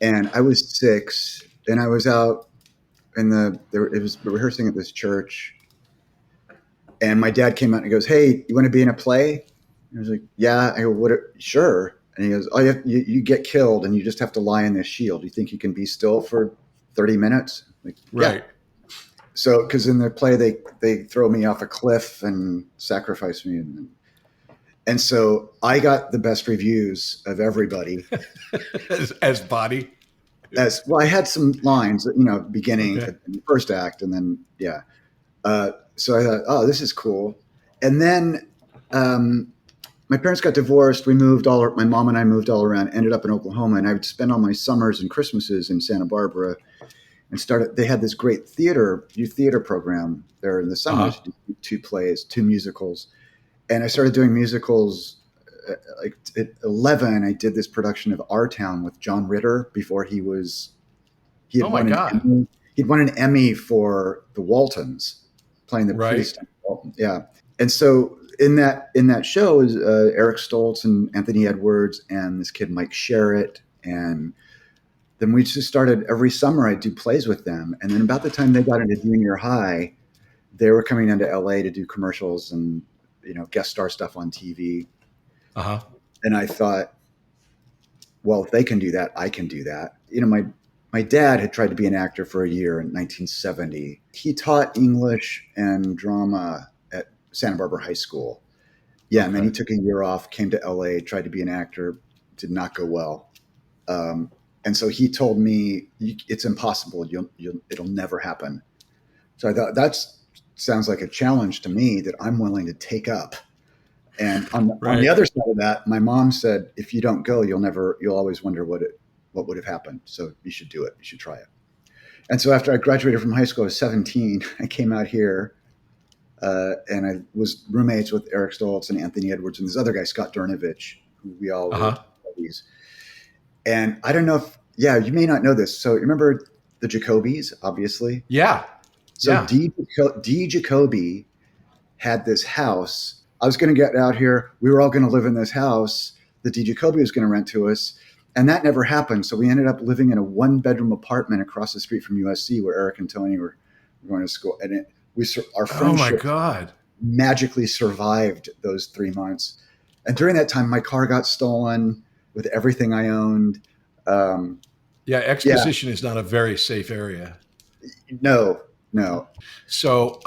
And I was 6, and I was out it was rehearsing at this church. And my dad came out and he goes, "Hey, you want to be in a play?" And I was like, "Yeah." I go, "What? Sure." And he goes, "Oh, you get killed and you just have to lie in this shield. You think you can be still for 30 minutes?" I'm like, Right. yeah. So, because in the play, they throw me off a cliff and sacrifice me. And so I got the best reviews of everybody. as body. As well, I had some lines, beginning in the first act, and then so I thought, oh, this is cool. And then my parents got divorced. My mom and I moved all around. Ended up in Oklahoma, and I would spend all my summers and Christmases in Santa Barbara. And they had this great youth theater program there in the summers. Uh-huh. 2 plays, 2 musicals, and I started doing musicals. Like at 11, I did this production of Our Town with John Ritter before he had won an Emmy for the Waltons, playing the priest. Yeah. And so in that show is Eric Stoltz and Anthony Edwards and this kid Mike Sherritt. And then we just started every summer. I'd do plays with them. And then about the time they got into junior high, they were coming into LA to do commercials and guest star stuff on TV. Uh-huh. And I thought, well, if they can do that, I can do that. My dad had tried to be an actor for a year in 1970. He taught English and drama at Santa Barbara High School. Yeah, and then he took a year off, came to LA, tried to be an actor, did not go well. And so he told me, it's impossible. It'll never happen. So I thought, that sounds like a challenge to me that I'm willing to take up. And on the other side of that, my mom said, if you don't go, you'll always wonder what would have happened. So you should do it. You should try it. And so after I graduated from high school, I was 17. I came out here and I was roommates with Eric Stoltz and Anthony Edwards and this other guy, Scott Durnovich, who we all were buddies. And I don't know you may not know this. So remember the Jacobys, obviously? Yeah. So yeah. D. Jacoby had this house. I was going to get out here. We were all going to live in this house that D. Jacoby was going to rent to us. And that never happened. So we ended up living in a 1-bedroom apartment across the street from USC where Eric and Tony were going to school. And our friendship magically survived those 3 months. And during that time, my car got stolen with everything I owned. Exposition is not a very safe area. No. So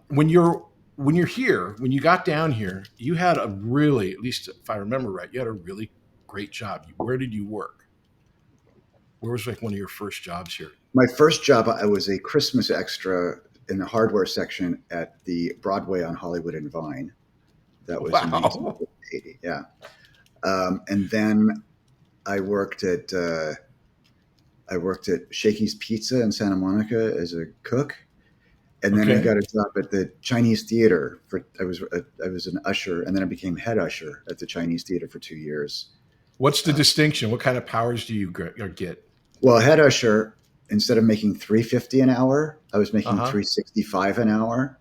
when you're here, when you got down here, you had a really, at least if I remember right, you had a really great job. Where did you work? Where was one of your first jobs here? My first job, I was a Christmas extra in the hardware section at the Broadway on Hollywood and Vine. That was in 1980. Yeah. And then I worked at Shakey's Pizza in Santa Monica as a cook. And then I got a job at the Chinese Theater. I was an usher, and then I became head usher at the Chinese Theater for 2 years. What's the distinction? What kind of powers do you get? Well, head usher, instead of making $3.50 an hour, I was making $3.65 an hour.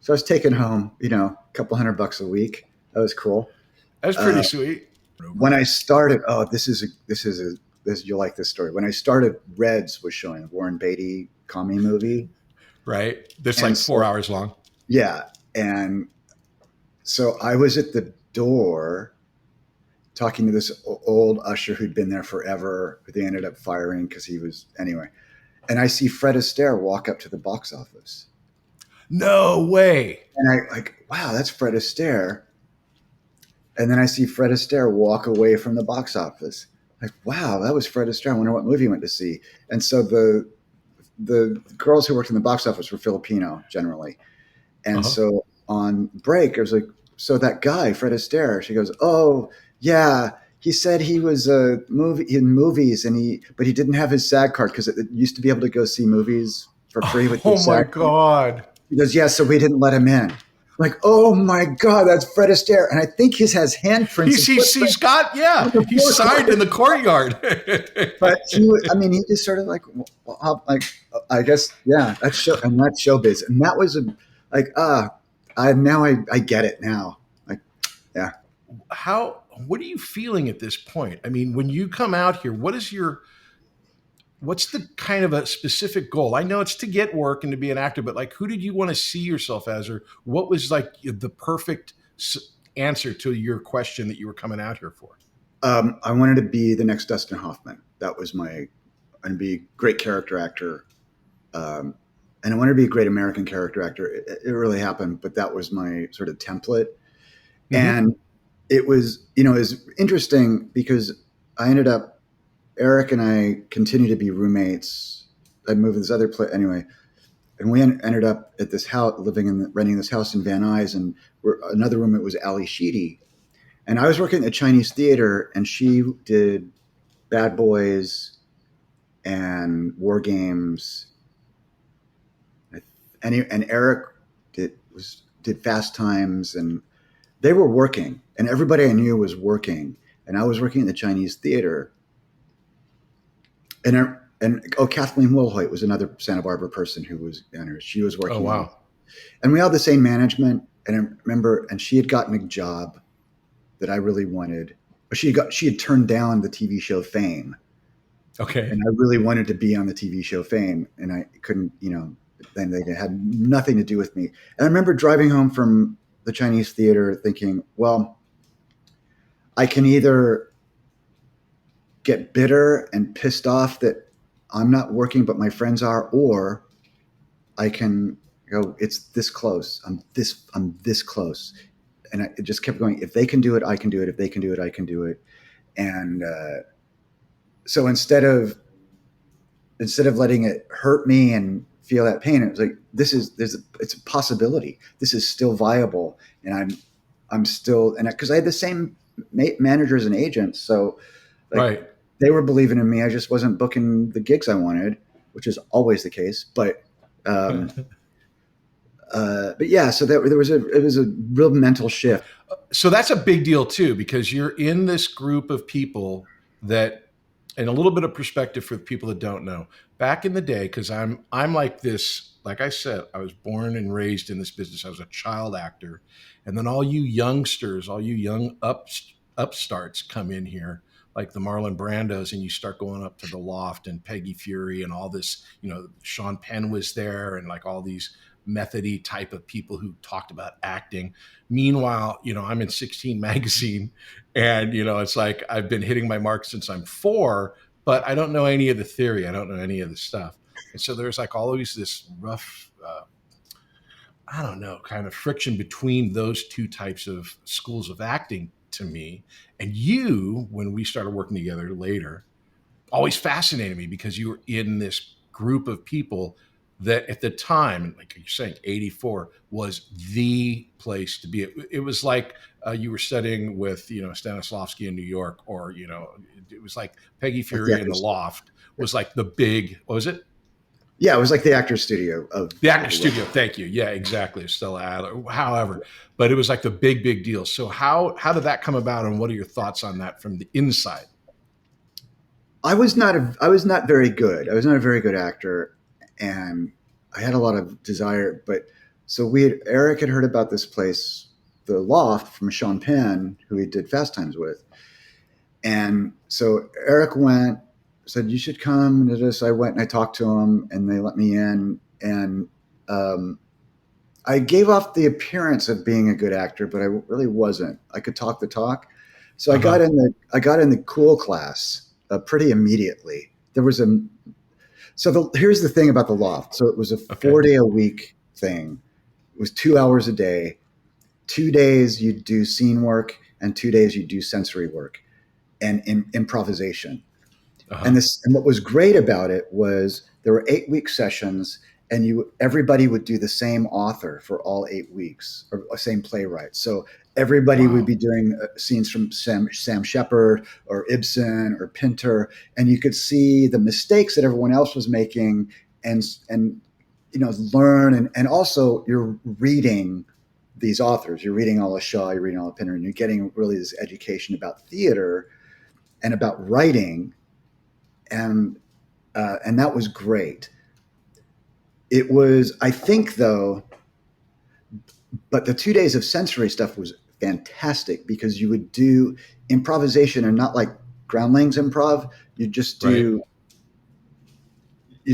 So I was taking home, a couple $100 a week. That was cool. That's pretty sweet. When I started, you'll like this story. When I started, Reds was showing, a Warren Beatty commie movie. Right. That's 4 hours long. Yeah. And so I was at the door talking to this old usher who'd been there forever, who they ended up firing because he was, anyway. And I see Fred Astaire walk up to the box office. No way. And I wow, that's Fred Astaire. And then I see Fred Astaire walk away from the box office. Wow, that was Fred Astaire. I wonder what movie he went to see. And so the girls who worked in the box office were Filipino generally. And so on break, I was like, so that guy, Fred Astaire, she goes, oh yeah, he said he was in movies but he didn't have his SAG card because it used to be able to go see movies for free with his SAG card. God. He goes, yeah, so we didn't let him in. I'm like, oh my God, that's Fred Astaire. And I think he has handprints. He's signed in the courtyard. But he just sort of I guess, yeah, that's showbiz. And that was I get it now. Yeah. What are you feeling at this point? I mean, when you come out here, what is your what's the kind of a specific goal? I know it's to get work and to be an actor, but like, who did you want to see yourself as, or what was like the perfect answer to your question that you were coming out here for? I wanted to be the next Dustin Hoffman. That was and be a great character actor. And I wanted to be a great American character actor. It really happened, but that was my sort of template. Mm-hmm. And it was, it was interesting because I ended up, Eric and I continued to be roommates. I moved to this other place anyway. And we ended up at this house, renting this house in Van Nuys, and another roommate was Ali Sheedy. And I was working at the Chinese theater, and she did Bad Boys and War Games. And Eric did Fast Times, and they were working, and everybody I knew was working, and I was working at the Chinese theater. And Kathleen Wilhoit was another Santa Barbara person who was she was working. Oh, wow. And we had the same management. And I remember, and she had gotten a job that I really wanted, but she had turned down the TV show Fame. Okay. And I really wanted to be on the TV show Fame, and I couldn't, then they had nothing to do with me. And I remember driving home from the Chinese theater thinking, well, I can either get bitter and pissed off that I'm not working, but my friends are, or I can go, it's this close. I'm this close. And it just kept going. If they can do it, I can do it. If they can do it, I can do it. And so instead of letting it hurt me and feel that pain, it was like, it's a possibility. This is still viable. And I'm still, and because I had the same managers and agents. So right. They were believing in me. I just wasn't booking the gigs I wanted, which is always the case. But yeah, so it was a real mental shift. So that's a big deal too, because you're in this group of people that, and a little bit of perspective for the people that don't know. Back in the day, because I'm like this, like I said, I was born and raised in this business. I was a child actor, and then all you youngsters, all you young upstarts come in here, like the Marlon Brandos, and you start going up to the Loft and Peggy Fury and all this, Sean Penn was there, and like all these methody type of people who talked about acting. Meanwhile, I'm in 16 magazine, and, it's like I've been hitting my mark since I'm 4, but I don't know any of the theory. I don't know any of the stuff. And so there's like always this rough, kind of friction between those two types of schools of acting to me. And you, when we started working together later, always fascinated me because you were in this group of people that at the time, like you're saying, 84 was the place to be. It was like you were studying with, Stanislavski in New York, or, it was like Peggy Fury in the Loft was like the big, what was it? Yeah, it was like the Actors Studio. The Actors Studio, thank you. Yeah, exactly. Stella Adler, however. But it was like the big deal. So how did that come about, and what are your thoughts on that from the inside? I was not very good. I was not a very good actor, and I had a lot of desire. But so Eric had heard about this place, the Loft, from Sean Penn, who he did Fast Times with. And so Eric said, you should come to this. I went and I talked to him, and they let me in. And I gave off the appearance of being a good actor, but I really wasn't. I could talk the talk. So I got in the cool class pretty immediately. Here's the thing about the Loft. So it was a 4-day-a-week thing. It was 2 hours a day. 2 days you'd do scene work, and 2 days you'd do sensory work and improvisation. Uh-huh. And what was great about it was there were 8-week sessions, and everybody would do the same author for all 8 weeks, or same playwright. So everybody would be doing scenes from Sam Shepard or Ibsen or Pinter, and you could see the mistakes that everyone else was making, and learn. And also you're reading these authors. You're reading all of Shaw, you're reading all of Pinter, and you're getting really this education about theater and about writing. And that was great. It was, I think, though, but the 2 days of sensory stuff was fantastic because you would do improvisation, and not like Groundlings improv. You just do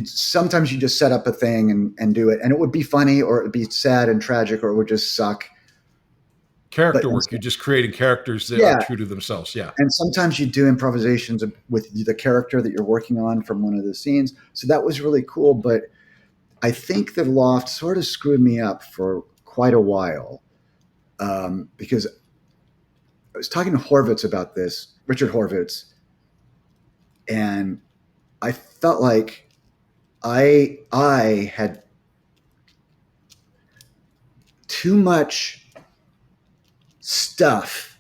sometimes you just set up a thing and do it, and it would be funny, or it would be sad and tragic, or it would just suck. Character work. You're just creating characters that are true to themselves. Yeah. And sometimes you do improvisations with the character that you're working on from one of the scenes. So that was really cool. But I think that Loft sort of screwed me up for quite a while, because I was talking to Horvitz about this, Richard Horvitz, and I felt like I had too much stuff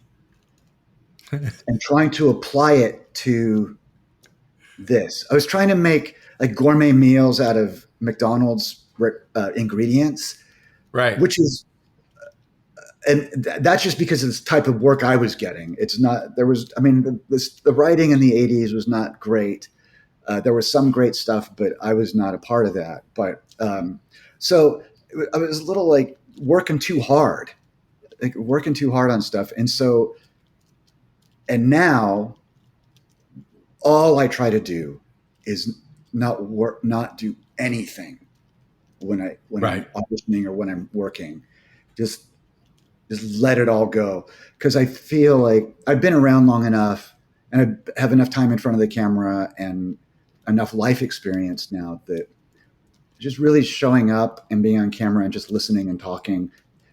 and trying to apply it to this. I was trying to make like gourmet meals out of McDonald's ingredients, right? Which is, and that's just because of this type of work I was getting. It's not, there was, I mean, the writing in the 80s was not great. There was some great stuff, but I was not a part of that. But so I was a little like working too hard on stuff. And now all I try to do is not do anything when I'm auditioning or when I'm working. Just let it all go. Because I feel like I've been around long enough and I have enough time in front of the camera and enough life experience now that just really showing up and being on camera and just listening and talking,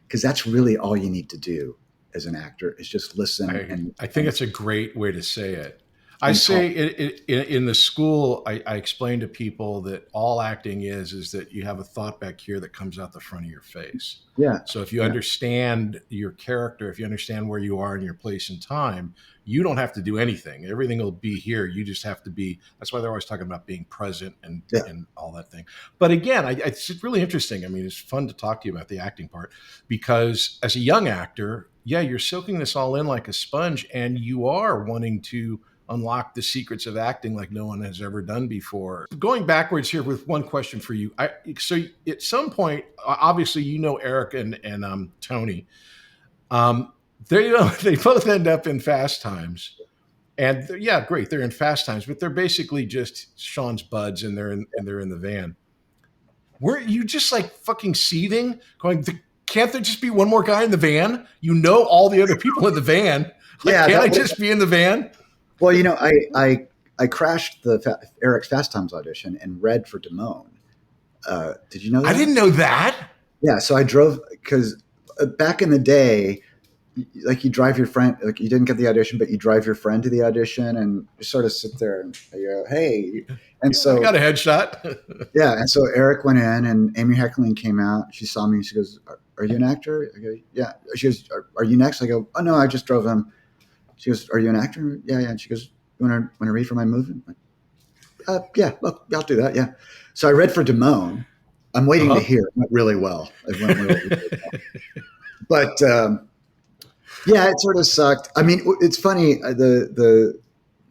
because that's really all you need to do as an actor is just listen. I think it's a great way to say it. I say in the school, I explain to people that all acting is that you have a thought back here that comes out the front of your face. Yeah. So if you understand your character, if you understand where you are in your place and time, you don't have to do anything. Everything will be here. You just have to be. That's why they're always talking about being present and all that thing. But again, it's really interesting. I mean, it's fun to talk to you about the acting part because as a young actor, you're soaking this all in like a sponge, and you are wanting to unlock the secrets of acting like no one has ever done before. Going backwards here with one question for you. So at some point, obviously, Eric and Tony. They both end up in Fast Times, and great. They're in Fast Times, but they're basically just Sean's buds, and they're in the van. Were you just like fucking seething, going, can't there just be one more guy in the van? All the other people in the van. Can't I just be in the van? Well, I crashed Eric's Fast Times audition and read for Damone. Did you know that? I didn't know that. Yeah, so I drove because back in the day, like you drive your friend, like you didn't get the audition, but you drive your friend to the audition and you sort of sit there and you go, hey. And so I got a headshot. Yeah, and so Eric went in and Amy Heckerling came out. She saw me and she goes, are you an actor? I go, yeah. She goes, are you next? I go, oh no, I just drove him. She goes, are you an actor? Yeah. And she goes, you want to read for my movie? Yeah, look, I'll do that. Yeah. So I read for Damone. I'm waiting to hear. It went really well. It went really well. But it sort of sucked. I mean, it's funny.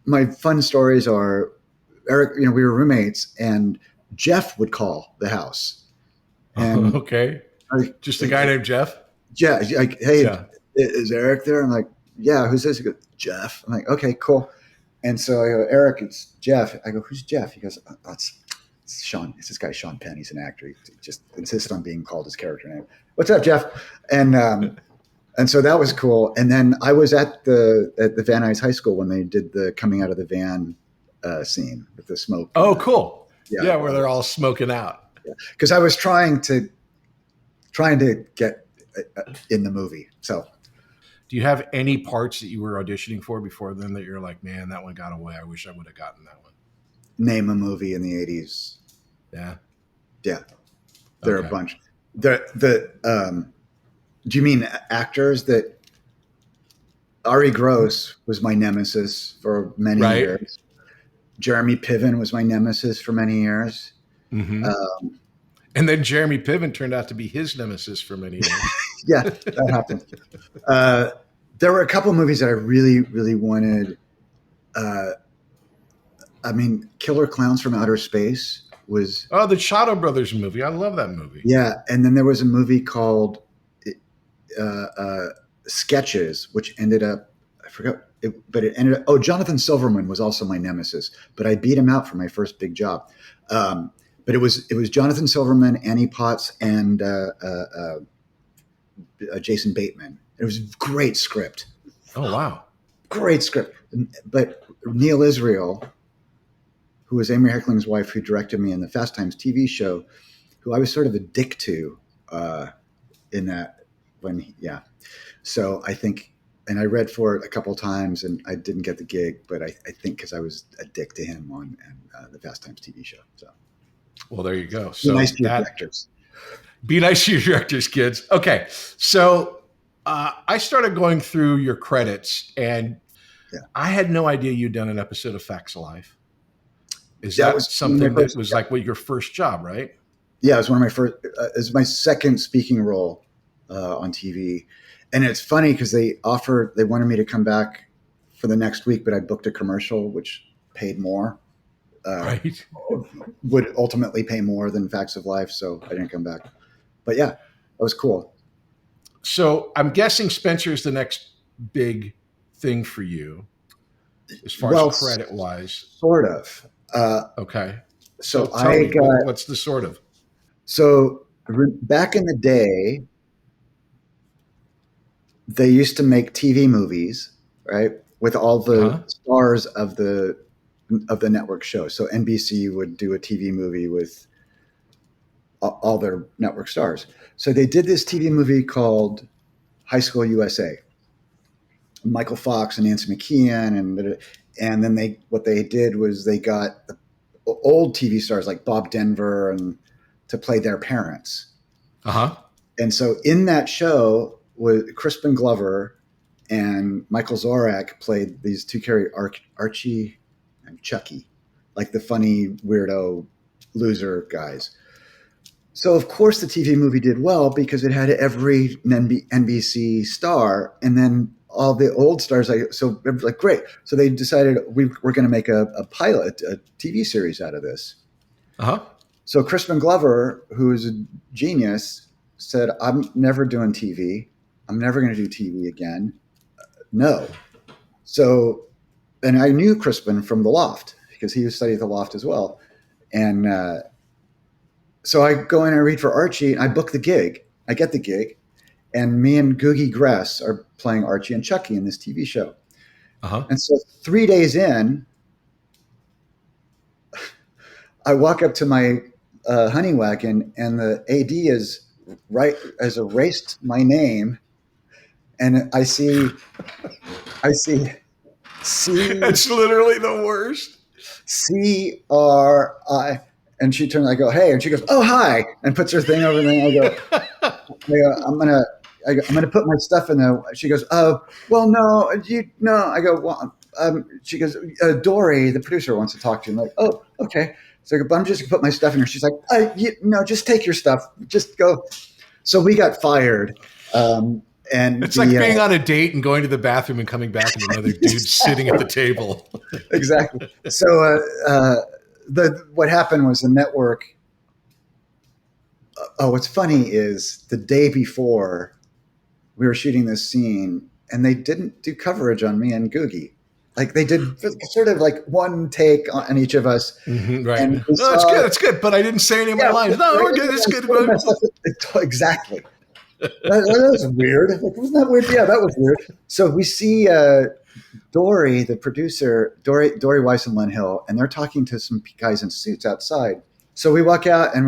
My fun stories are Eric. We were roommates, and Jeff would call the house. And okay, just a guy named Jeff. Yeah, like, hey, is Eric there? I'm like, yeah. Who's this? He goes, Jeff. I'm like, okay, cool. And so I go, Eric, it's Jeff. I go, who's Jeff? He goes, oh, it's Sean. It's this guy, Sean Penn. He's an actor. He just insists on being called his character name. What's up, Jeff? And so that was cool. And then I was at the Van Nuys High School when they did the coming out of the van scene with the smoke. Oh, cool. Yeah, where they're all smoking out. Because I was trying to get in the movie. So. Do you have any parts that you were auditioning for before then that you're like, man, that one got away. I wish I would have gotten that one. Name a movie in the 80s. Yeah. Yeah. There are a bunch. Do you mean actors that Ari Gross was my nemesis for many years. Jeremy Piven was my nemesis for many years. Mm-hmm. And then Jeremy Piven turned out to be his nemesis for many years. Yeah, that happened. There were a couple of movies that I really, really wanted. Killer Clowns from Outer Space was... Oh, the Shadow Brothers movie. I love that movie. Yeah, and then there was a movie called Sketches, which ended up I forgot, but it ended up, oh, Jonathan Silverman was also my nemesis, but I beat him out for my first big job. But it was Jonathan Silverman, Annie Potts, and Jason Bateman. It was a great script. Oh, wow. Great script. But Neil Israel, who was Amory Heckling's wife, who directed me in the Fast Times TV show, who I was sort of a dick to in that So I think, and I read for it a couple of times and I didn't get the gig, but I think because I was a dick to him on the Fast Times TV show. So, well, there you go. So be nice to your directors. Be nice to your directors, kids. Okay. So I started going through your credits and I had no idea you'd done an episode of Facts of Life. Is that something that was like your first job, right? Yeah, it was one of my first. It was my second speaking role on TV, and it's funny because they wanted me to come back for the next week, but I booked a commercial which paid more. Right. Would ultimately pay more than Facts of Life, so I didn't come back. But yeah, that was cool. So I'm guessing Spencer is the next big thing for you, as far as credit wise. Sort of. Okay. So I got. What's the sort of? So back in the day, they used to make TV movies, right, with all the stars of the network shows. So NBC would do a TV movie with all their network stars. So they did this TV movie called High School USA. Michael Fox and Nancy McKeon, and then what they did was they got the old TV stars like Bob Denver and to play their parents. And so in that show, with Crispin Glover and Michael Zorak played these two characters, Archie and Chucky, like the funny weirdo loser guys. So of course the TV movie did well because it had every NBC star, and then all the old stars. So it was like, great. So they decided we're going to make a pilot, a TV series out of this. So Crispin Glover, who is a genius, said, I'm never doing TV. I'm never going to do TV again. No. So, and I knew Crispin from the Loft because he studied at the Loft as well. And so I go in and read for Archie, and I book the gig. I get the gig. And me and Googie Gress are playing Archie and Chucky in this TV show. And so 3 days in, I walk up to my honey wagon, and the AD has erased my name, and I see C. It's literally the worst. CRI, and she turns. I go, hey, and she goes, oh, hi, and puts her thing over there. I go, I'm gonna put my stuff in there. She goes, oh, well, no. I go, well, she goes, Dory, the producer, wants to talk to you. I'm like, oh, okay. So I go, but I'm just gonna put my stuff in here. She's like, no, just take your stuff. Just go. So we got fired. And it's like being on a date and going to the bathroom and coming back and another dude sitting at the table. Exactly. So what happened was the network. What's funny is the day before we were shooting this scene, and they didn't do coverage on me and Googie. Like they did sort of like one take on each of us. Right. And it's good. But I didn't say any of my lines. No, we're good. It's good. Exactly. That was weird. Like, wasn't that weird? Yeah, that was weird. So we see Dory, the producer, Dory Weiss and Len Hill, and they're talking to some guys in suits outside. So we walk out, and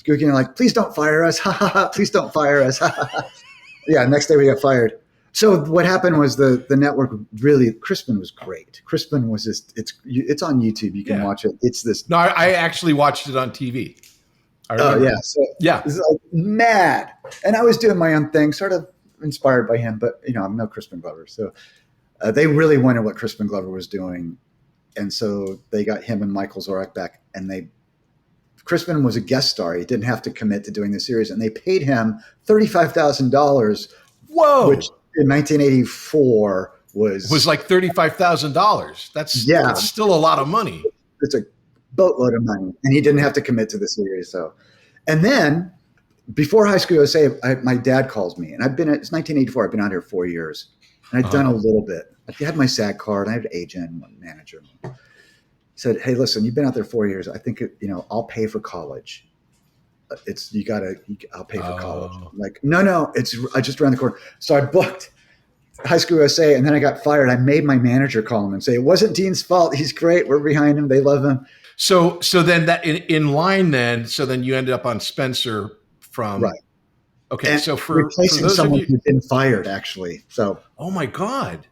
Googie and are like, please don't fire us. Ha ha ha. Please don't fire us. Ha ha ha. Yeah. Next day we got fired. So what happened was the network really, Crispin was great. Crispin was just, it's on YouTube. You can watch it. It's this. No, I actually watched it on TV. Oh yeah. So yeah, this is like mad. And I was doing my own thing, sort of inspired by him, but I'm no Crispin Glover. So they really wanted what Crispin Glover was doing. And so they got him and Michael Zorak back, and Crispin was a guest star. He didn't have to commit to doing the series, and they paid him $35,000. Whoa. Which in 1984 was like $35,000. That's still a lot of money. It's a boatload of money, and he didn't have to commit to the series. So, and then before High School USA, my dad calls me, and it's 1984. I've been out here 4 years, and I'd done a little bit. I had my SAG card. I had an agent, one manager. Said, "Hey, listen, you've been out there 4 years. I think I'll pay for college. I'll pay for college." I'm like, no, I just around the corner. So I booked High School USA, and then I got fired. I made my manager call him and say, "It wasn't Dean's fault. He's great. We're behind him. They love him." So then that in line then, so then you ended up on Spencer from right. Okay, and so for replacing those someone of you, who'd been fired, actually. So oh my God.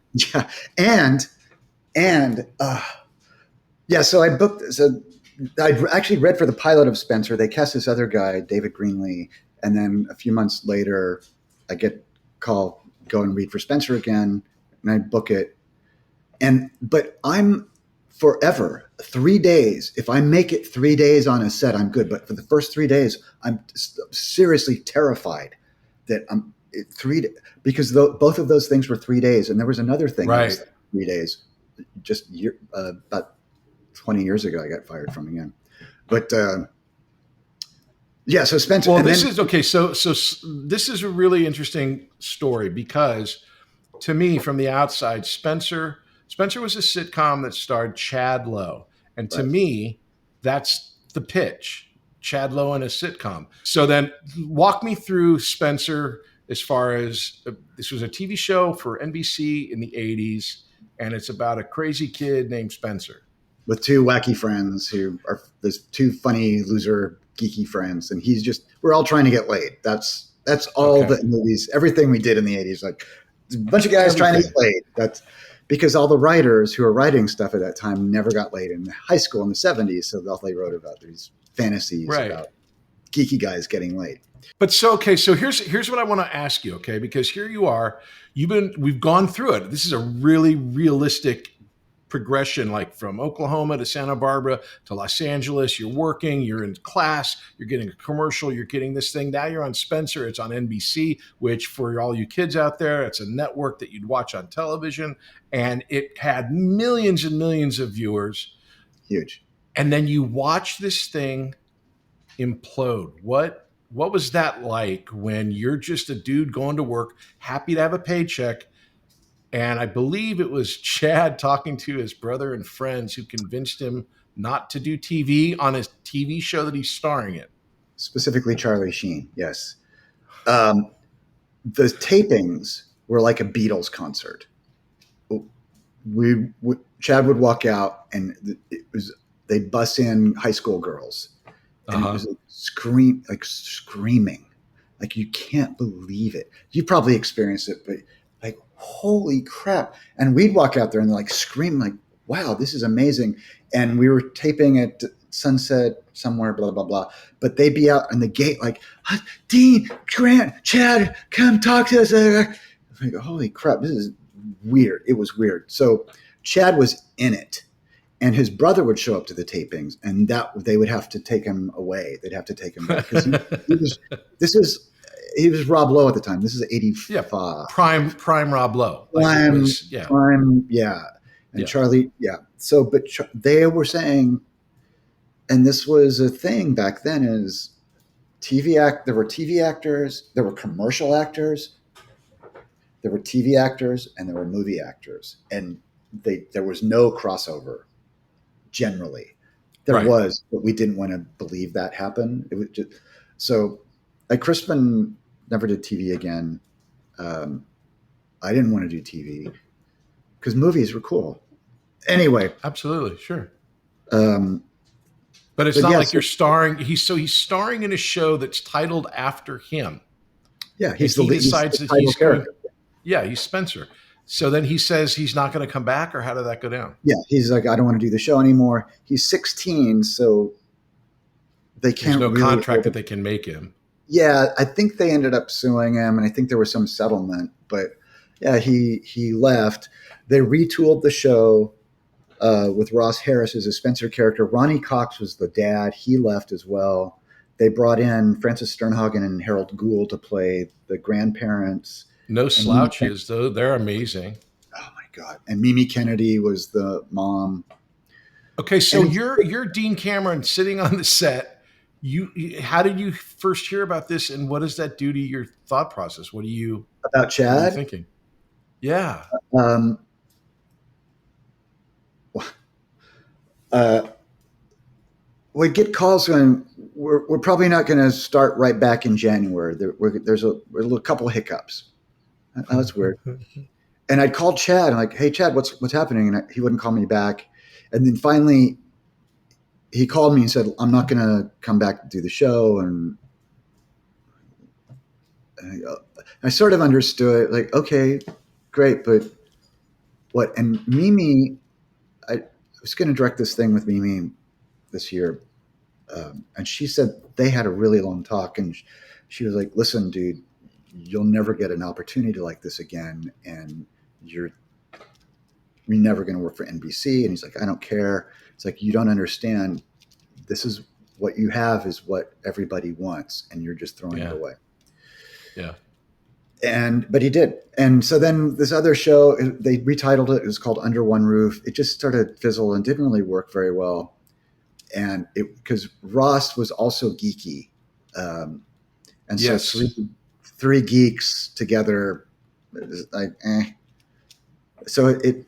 yeah, so I booked. So I actually read for the pilot of Spencer. They cast this other guy, David Greenlee, and then a few months later, I get call go and read for Spencer again, and I book it. But I'm forever 3 days. If I make it 3 days on a set, I'm good. But for the first 3 days, I'm seriously terrified that I'm because both of those things were 3 days, and there was another thing that was 3 days. Just about 20 years ago, I got fired from again. But so Spencer. Well, this is okay. So this is a really interesting story because, to me, from the outside, Spencer was a sitcom that starred Chad Lowe, and to me, that's the pitch: Chad Lowe in a sitcom. So then, walk me through Spencer as far as this was a TV show for NBC in the '80s. And it's about a crazy kid named Spencer with two wacky friends there's two funny loser geeky friends, and we're all trying to get laid. That's all the movies, everything we did in the 80s, like a bunch of guys trying to get laid. That's because all the writers who were writing stuff at that time never got laid in high school in the 70s, so all they wrote about these fantasies about geeky guys getting laid. But so here's what I want to ask you, okay? Because here you are, we've gone through it. This is a really realistic progression, like from Oklahoma to Santa Barbara to Los Angeles. You're working, you're in class, you're getting a commercial, you're getting this thing. Now you're on Spencer. It's on NBC, which for all you kids out there, it's a network that you'd watch on television, and it had millions and millions of viewers. Huge. And then you watch this thing implode. What was that like when you're just a dude going to work, happy to have a paycheck? And I believe it was Chad talking to his brother and friends who convinced him not to do TV on his TV show that he's starring in. Specifically Charlie Sheen, yes. The tapings were like a Beatles concert. Chad would walk out, and they'd bus in high school girls. And it was screaming, like you can't believe it. You probably experienced it, but like, holy crap. And we'd walk out there and like scream like, wow, this is amazing. And we were taping at Sunset somewhere, blah, blah, blah. But they'd be out on the gate like, Dean, Grant, Chad, come talk to us. I'm like, holy crap, this is weird. It was weird. So Chad was in it. And his brother would show up to the tapings, and they would have to take him away. They'd have to take him back because he was Rob Lowe at the time. This is 85. Yeah, prime Rob Lowe. Prime, and Charlie, So, but they were saying, and this was a thing back then, is there were TV actors, there were commercial actors, there were TV actors, and there were movie actors, and there was no crossover. Generally, there was, but we didn't want to believe that happened. It was just so. Like Crispin never did TV again. I didn't want to do TV because movies were cool. Anyway, absolutely, sure. But it's not like you're starring. He's starring in a show that's titled after him. Yeah, he's the lead. Decides that he's character. He's Spencer. So then he says he's not going to come back, or how did that go down? Yeah, he's like, I don't want to do the show anymore. He's 16, so they can't. There's no contract that they can make him. Yeah, I think they ended up suing him, and I think there was some settlement. But yeah, he left. They retooled the show with Ross Harris as a Spencer character. Ronnie Cox was the dad. He left as well. They brought in Francis Sternhagen and Harold Gould to play the grandparents. No slouches, though. They're amazing. Oh, my God. And Mimi Kennedy was the mom. Okay, so you're Dean Cameron sitting on the set. How did you first hear about this, and what does that do to your thought process? What are you about Chad? thinking? Yeah. Um, uh, we get calls going, we're probably not going to start right back in January. There's a couple of hiccups. Oh, that's weird. And I'd call Chad. I'm like, hey, Chad, what's happening? And he wouldn't call me back. And then finally, he called me and said, I'm not going to come back to do the show. And I sort of understood, like, okay, great, but what? And Mimi, I was going to direct this thing with Mimi this year. And she said they had a really long talk. And she was like, listen, dude, you'll never get an opportunity like this again. And you're never going to work for NBC. And he's like, I don't care. It's like, you don't understand. This is what you have is what everybody wants. And you're just throwing it away. Yeah. But he did. And so then this other show, they retitled it. It was called Under One Roof. It just started to fizzle and didn't really work very well. And because Ross was also geeky. And Yes. so three geeks together, like, So it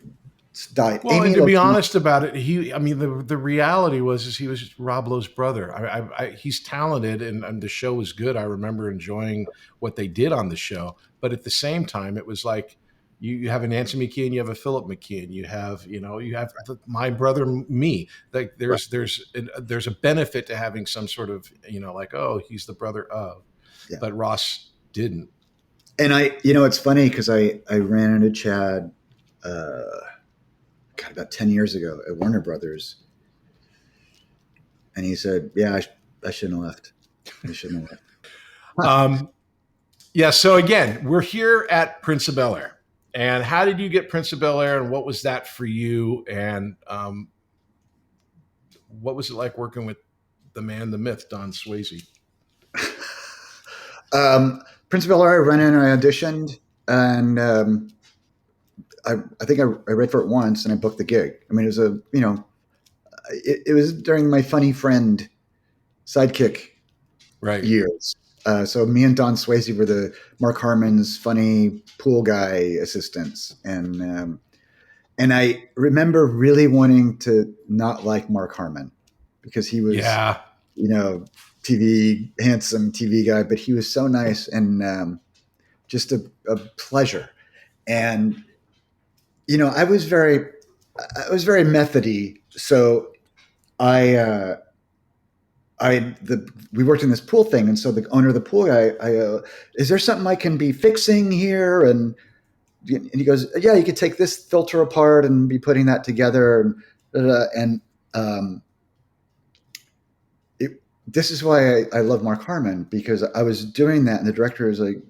died. Well, and to be honest about it, the reality was he was just Rob Lowe's brother. He's talented, and the show was good. I remember enjoying what they did on the show, but at the same time, it was like you have a Nancy McKeon, you have a Philip McKeon, you have my brother, me. Like there's a benefit to having some sort of like, oh, he's the brother of, but Ross didn't. And it's funny because I ran into Chad. About 10 years ago at Warner Brothers. And he said, yeah, I shouldn't have left. I shouldn't have left. Yeah. So again, we're here at Prince of Bel-Air. And how did you get Prince of Bel-Air, and what was that for you? And what was it like working with the man, the myth, Don Swayze? Prince of Bel-Air, I ran in, I auditioned, and I think I read for it once, and I booked the gig. I mean, it was it was during my funny friend sidekick years. So me and Don Swayze were the Mark Harmon's funny pool guy assistants, and I remember really wanting to not like Mark Harmon because he was handsome TV guy, but he was so nice and just a pleasure. And I was very methody. So we worked in this pool thing. And so the owner of the pool guy, is there something I can be fixing here? And he goes, yeah, you could take this filter apart and be putting that together. This is why I love Mark Harmon, because I was doing that. And the director was like,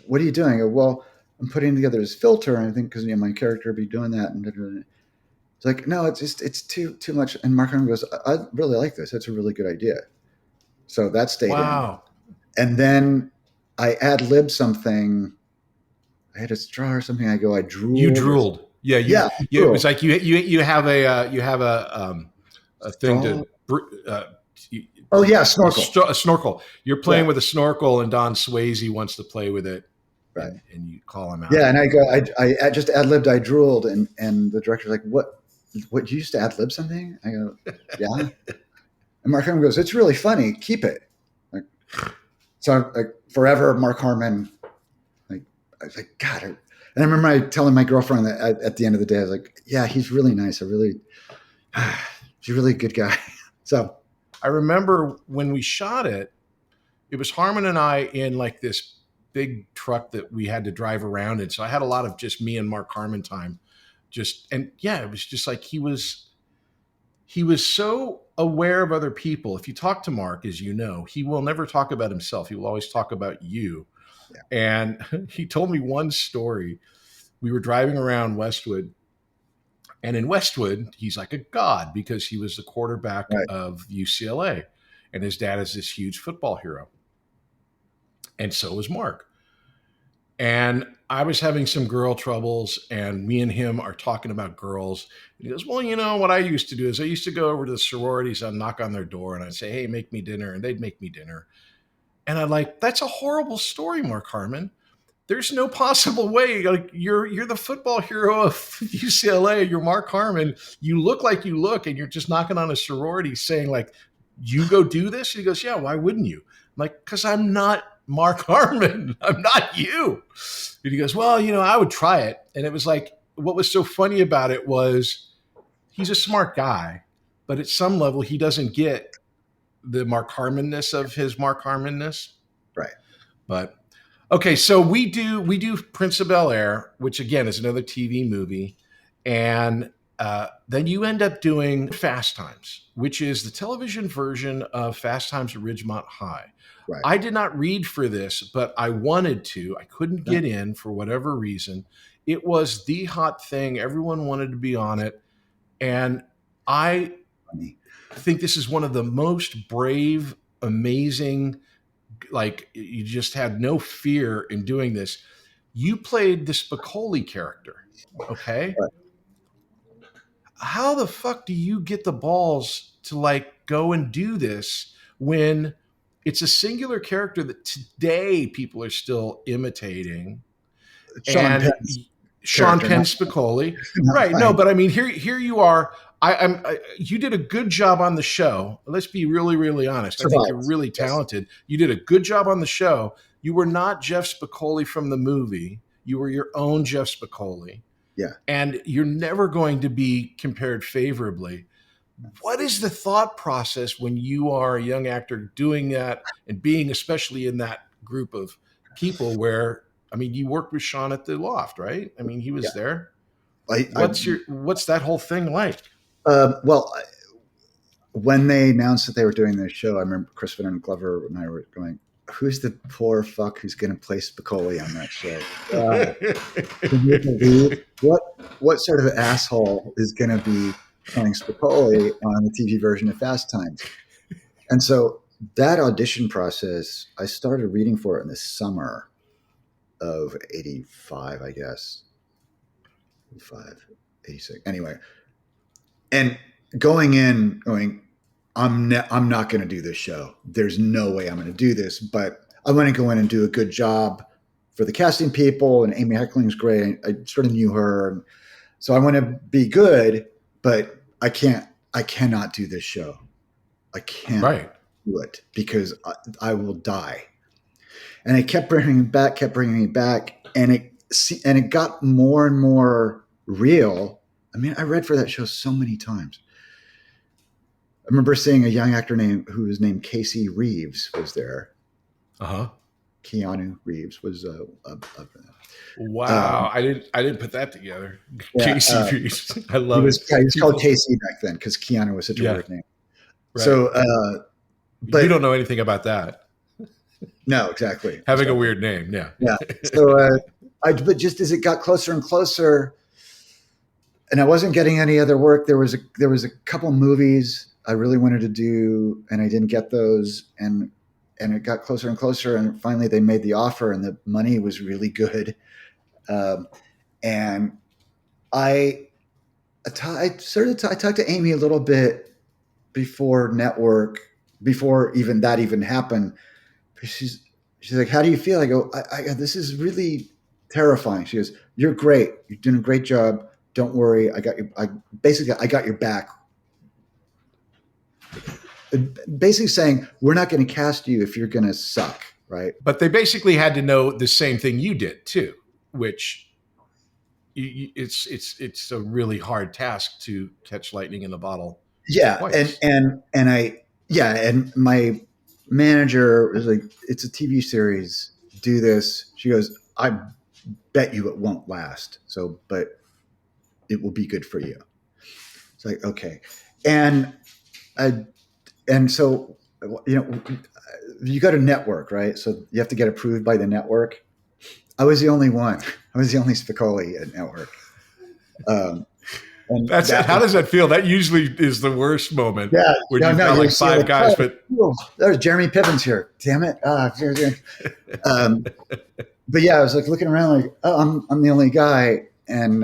what are you doing? I go, well, I'm putting together this filter, and I think because my character would be doing that, and it's like, no, it's too much. And Mark Harmon goes, I really like this. That's a really good idea. So that stayed in. And then I ad-libbed something. I had a straw or something. I drooled. You drooled, yeah. It was like you have a thing to. Snorkel. A snorkel. You're playing with a snorkel, and Don Swayze wants to play with it. Right. And you call him out. Yeah. And I just ad-libbed, I drooled, and the director's like, what, you used to ad-lib something? I go, yeah. And Mark Harmon goes, it's really funny. Keep it. So forever, Mark Harmon, I was like, God. And I remember telling my girlfriend that at the end of the day, I was like, yeah, he's really nice. He's a really good guy. So I remember when we shot it, it was Harmon and I in like this big truck that we had to drive around in. So I had a lot of just me and Mark Harmon time. It was just like he was so aware of other people. If you talk to Mark, as you know, he will never talk about himself. He will always talk about you. Yeah. And he told me one story. We were driving around Westwood, and in Westwood, he's like a god because he was the quarterback of UCLA, and his dad is this huge football hero. And so was Mark. And I was having some girl troubles, and me and him are talking about girls. And he goes, well, what I used to do is I used to go over to the sororities, I'd knock on their door, and I'd say, hey, make me dinner. And they'd make me dinner. And I'm like, that's a horrible story, Mark Harmon. there's no possible way. Like you're the football hero of UCLA. You're Mark Harmon. You look like you look, and you're just knocking on a sorority saying like, you go do this. And he goes, yeah, why wouldn't you? I'm like, because I'm not Mark Harmon. I'm not you. And he goes, well, I would try it. And it was like, what was so funny about it was he's a smart guy, but at some level he doesn't get the Mark Harmonness of his Mark Harmonness. Right. But okay, so we do Prince of Bel-Air, which again is another TV movie, and then you end up doing Fast Times, which is the television version of Fast Times at Ridgemont High. Right. I did not read for this, but I wanted to. I couldn't get in for whatever reason. It was the hot thing. Everyone wanted to be on it, and I think this is one of the most brave, amazing. Like, you just had no fear in doing this. You played the Spicoli character, okay? Right. How the fuck do you get the balls to like go and do this when it's a singular character that today people are still imitating? Sean Penn Spicoli, right? No, but I mean, here you are. You did a good job on the show. Let's be really, really honest. I think you're really talented. You did a good job on the show. You were not Jeff Spicoli from the movie. You were your own Jeff Spicoli. Yeah. And you're never going to be compared favorably. What is the thought process when you are a young actor doing that and being especially in that group of people where, I mean, you worked with Sean at the Loft, right? I mean, he was there. What's that whole thing like? Well, when they announced that they were doing this show, I remember Crispin and Glover and I were going, who's the poor fuck who's going to play Spicoli on that show? Can you believe what sort of asshole is going to be playing Spicoli on the TV version of Fast Times? And so that audition process, I started reading for it in the summer of 85, I guess. 85, 86. Anyway. And going, I'm not going to do this show. There's no way I'm going to do this, but I want to go in and do a good job for the casting people. And Amy Heckling's great. I sort of knew her. So I want to be good, but I cannot do this show. I can't do it because I will die. And it kept bringing me back. And it got more and more real. I mean, I read for that show so many times. I remember seeing a young actor who was named Casey Reeves was there. Uh-huh. Keanu Reeves was wow. I didn't put that together. Yeah, Casey Reeves. I love it. He was called Casey back then because Keanu was such a weird name. Right. So, but you don't know anything about that. No, exactly. Having a weird name, yeah. Yeah. So, but just as it got closer and closer, and I wasn't getting any other work, there was a couple movies I really wanted to do, and I didn't get those, and it got closer and closer, and finally they made the offer, and the money was really good, and I talked to Amy a little bit before network, before even that happened. She's like, "How do you feel?" I go, "I this is really terrifying." She goes, "You're great. You're doing a great job. Don't worry. I got your back." Basically saying, we're not going to cast you if you're going to suck, right? But they basically had to know the same thing you did too, which it's a really hard task to catch lightning in a bottle. Yeah, twice. and my manager was like, "It's a TV series. Do this." She goes, "I bet you it won't last. So, but it will be good for you." It's like, okay, and so, you go to network, right? So you have to get approved by the network. I was the only one. I was the only Spicoli at network. And how does that feel? That usually is the worst moment. Yeah, when you've got like five guys, but there's Jeremy Piven's here. Damn it! But yeah, I was like looking around, like, oh, I'm the only guy, and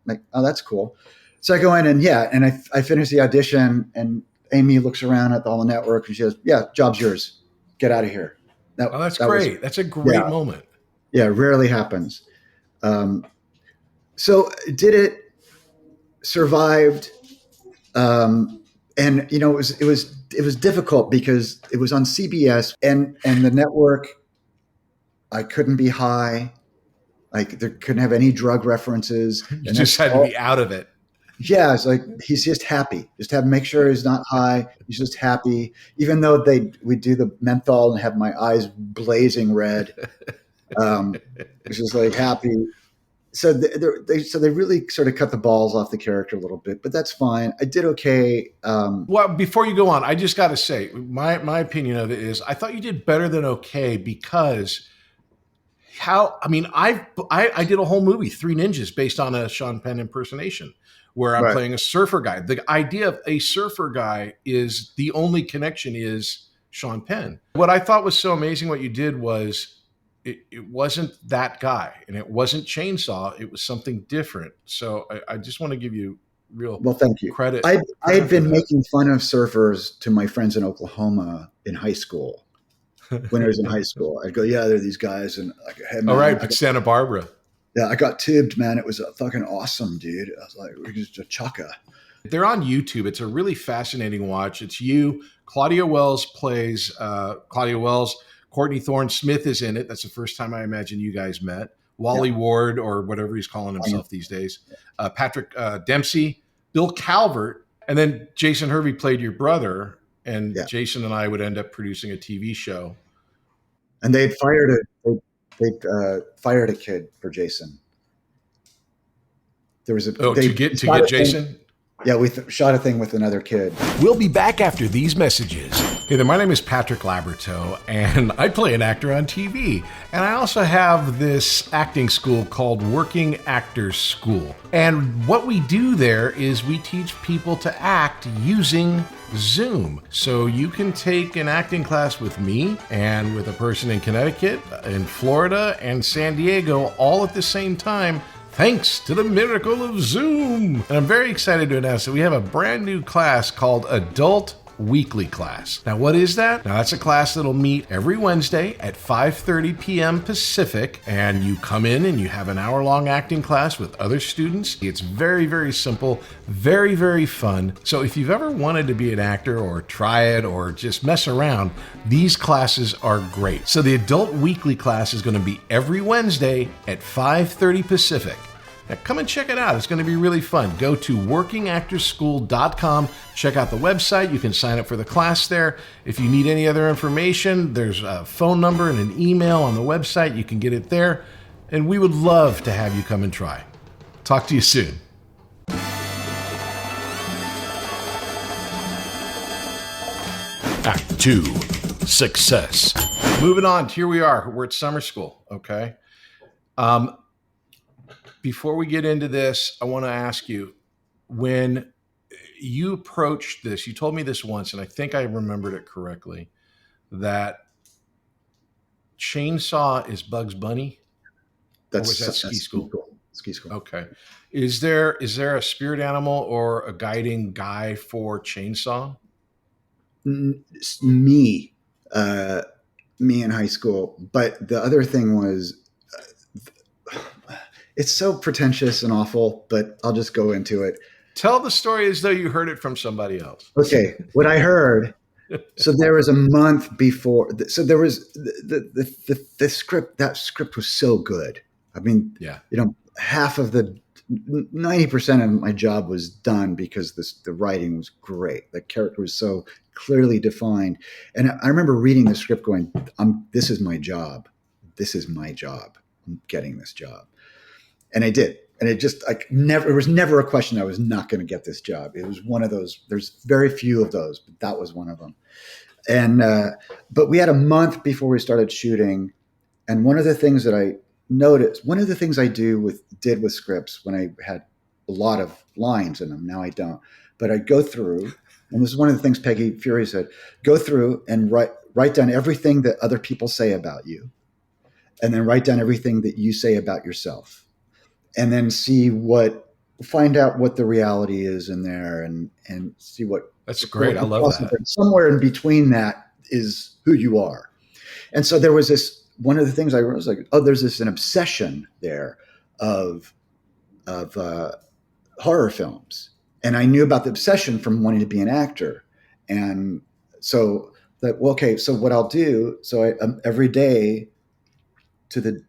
like, oh, that's cool. So I go in and I finish the audition, and Amy looks around at all the network and she goes, "Yeah, job's yours. Get out of here." That's great. That's a great moment. Yeah, rarely happens. So did it, survived. And it was difficult because it was on CBS and the network. I couldn't be high. Like there couldn't have any drug references. You And just that's had to all. be out of it. Yeah, it's like he's just happy. Just have make sure he's not high. He's just happy. Even though we do the menthol and have my eyes blazing red. It's just like happy. So they really sort of cut the balls off the character a little bit, but that's fine. I did okay. Well, before you go on, I just got to say, my opinion of it is, I thought you did better than okay because I did a whole movie, Three Ninjas, based on a Sean Penn impersonation, where I'm Right. playing a surfer guy. The idea of a surfer guy is the only connection is Sean Penn. What I thought was so amazing, what you did was, it wasn't that guy, and it wasn't Chainsaw. It was something different. So I just want to give you real Thank you. credit. I had been that. making fun of surfers to my friends in Oklahoma in high school. When I was in high school, I'd go, "Yeah, there are these guys," and like, "Hey, man, All right, Santa Barbara. yeah, I got tubed, man. It was fucking awesome, dude." I was like, "We're just a chukka." They're on YouTube. It's a really fascinating watch. It's you. Claudia Wells plays Claudia Wells. Courtney Thorne Smith is in it. That's the first time I imagine you guys met. Wally Ward, or whatever he's calling himself these days. Patrick Dempsey, Bill Calvert, and then Jason Hervey played your brother. And Jason and I would end up producing a TV show. And they'd fired a kid for Jason. There was to get Jason. Yeah, we shot a thing with another kid. We'll be back after these messages. Hey there, my name is Patrick Labyorteaux, and I play an actor on TV. And I also have this acting school called Working Actors School. And what we do there is we teach people to act using Zoom. So you can take an acting class with me and with a person in Connecticut, in Florida, and San Diego all at the same time, thanks to the miracle of Zoom. And I'm very excited to announce that we have a brand new class called Adult Weekly Class. Now, what is that? Now, that's a class that'll meet every Wednesday at 5:30 p.m. Pacific, and you come in and you have an hour-long acting class with other students. It's very, very simple, very, very fun. So if you've ever wanted to be an actor or try it or just mess around, these classes are great. So the Adult Weekly Class is going to be every Wednesday at 5:30 Pacific. Now, come and check it out. It's going to be really fun. Go to workingactorschool.com. Check out the website. You can sign up for the class there. If you need any other information, there's a phone number and an email on the website. You can get it there. And we would love to have you come and try. Talk to you soon. Act 2, Success. Moving on. Here we are. We're at summer school. Okay. Before we get into this, I want to ask you, when you approached this, you told me this once, and I think I remembered it correctly, that Chainsaw is Bugs Bunny? That's Ski School? Ski School. Okay. Is there a spirit animal or a guiding guy for Chainsaw? Me in high school. But the other thing was, it's so pretentious and awful, but I'll just go into it. Tell the story as though you heard it from somebody else. Okay. What I heard, so there was a month before, so there was the script, that script was so good. I mean, half of 90% of my job was done because the writing was great. The character was so clearly defined. And I remember reading the script going, this is my job. This is my job. I'm getting this job. And I did. And it was never a question I was not going to get this job. It was one of those, there's very few of those, but that was one of them. And, but we had a month before we started shooting. And one of the things that I noticed, one of the things I did with scripts when I had a lot of lines in them, now I don't, but I go through, and this is one of the things Peggy Fury said, go through and write down everything that other people say about you. And then write down everything that you say about yourself. And then find out what the reality is in there and see what. That's great. I love that. Somewhere in between that is who you are. And so there was this one of the things I was like, oh, there's an obsession there of horror films. And I knew about the obsession from wanting to be an actor. And so that, well, okay, so what I'll do, so I every day, to the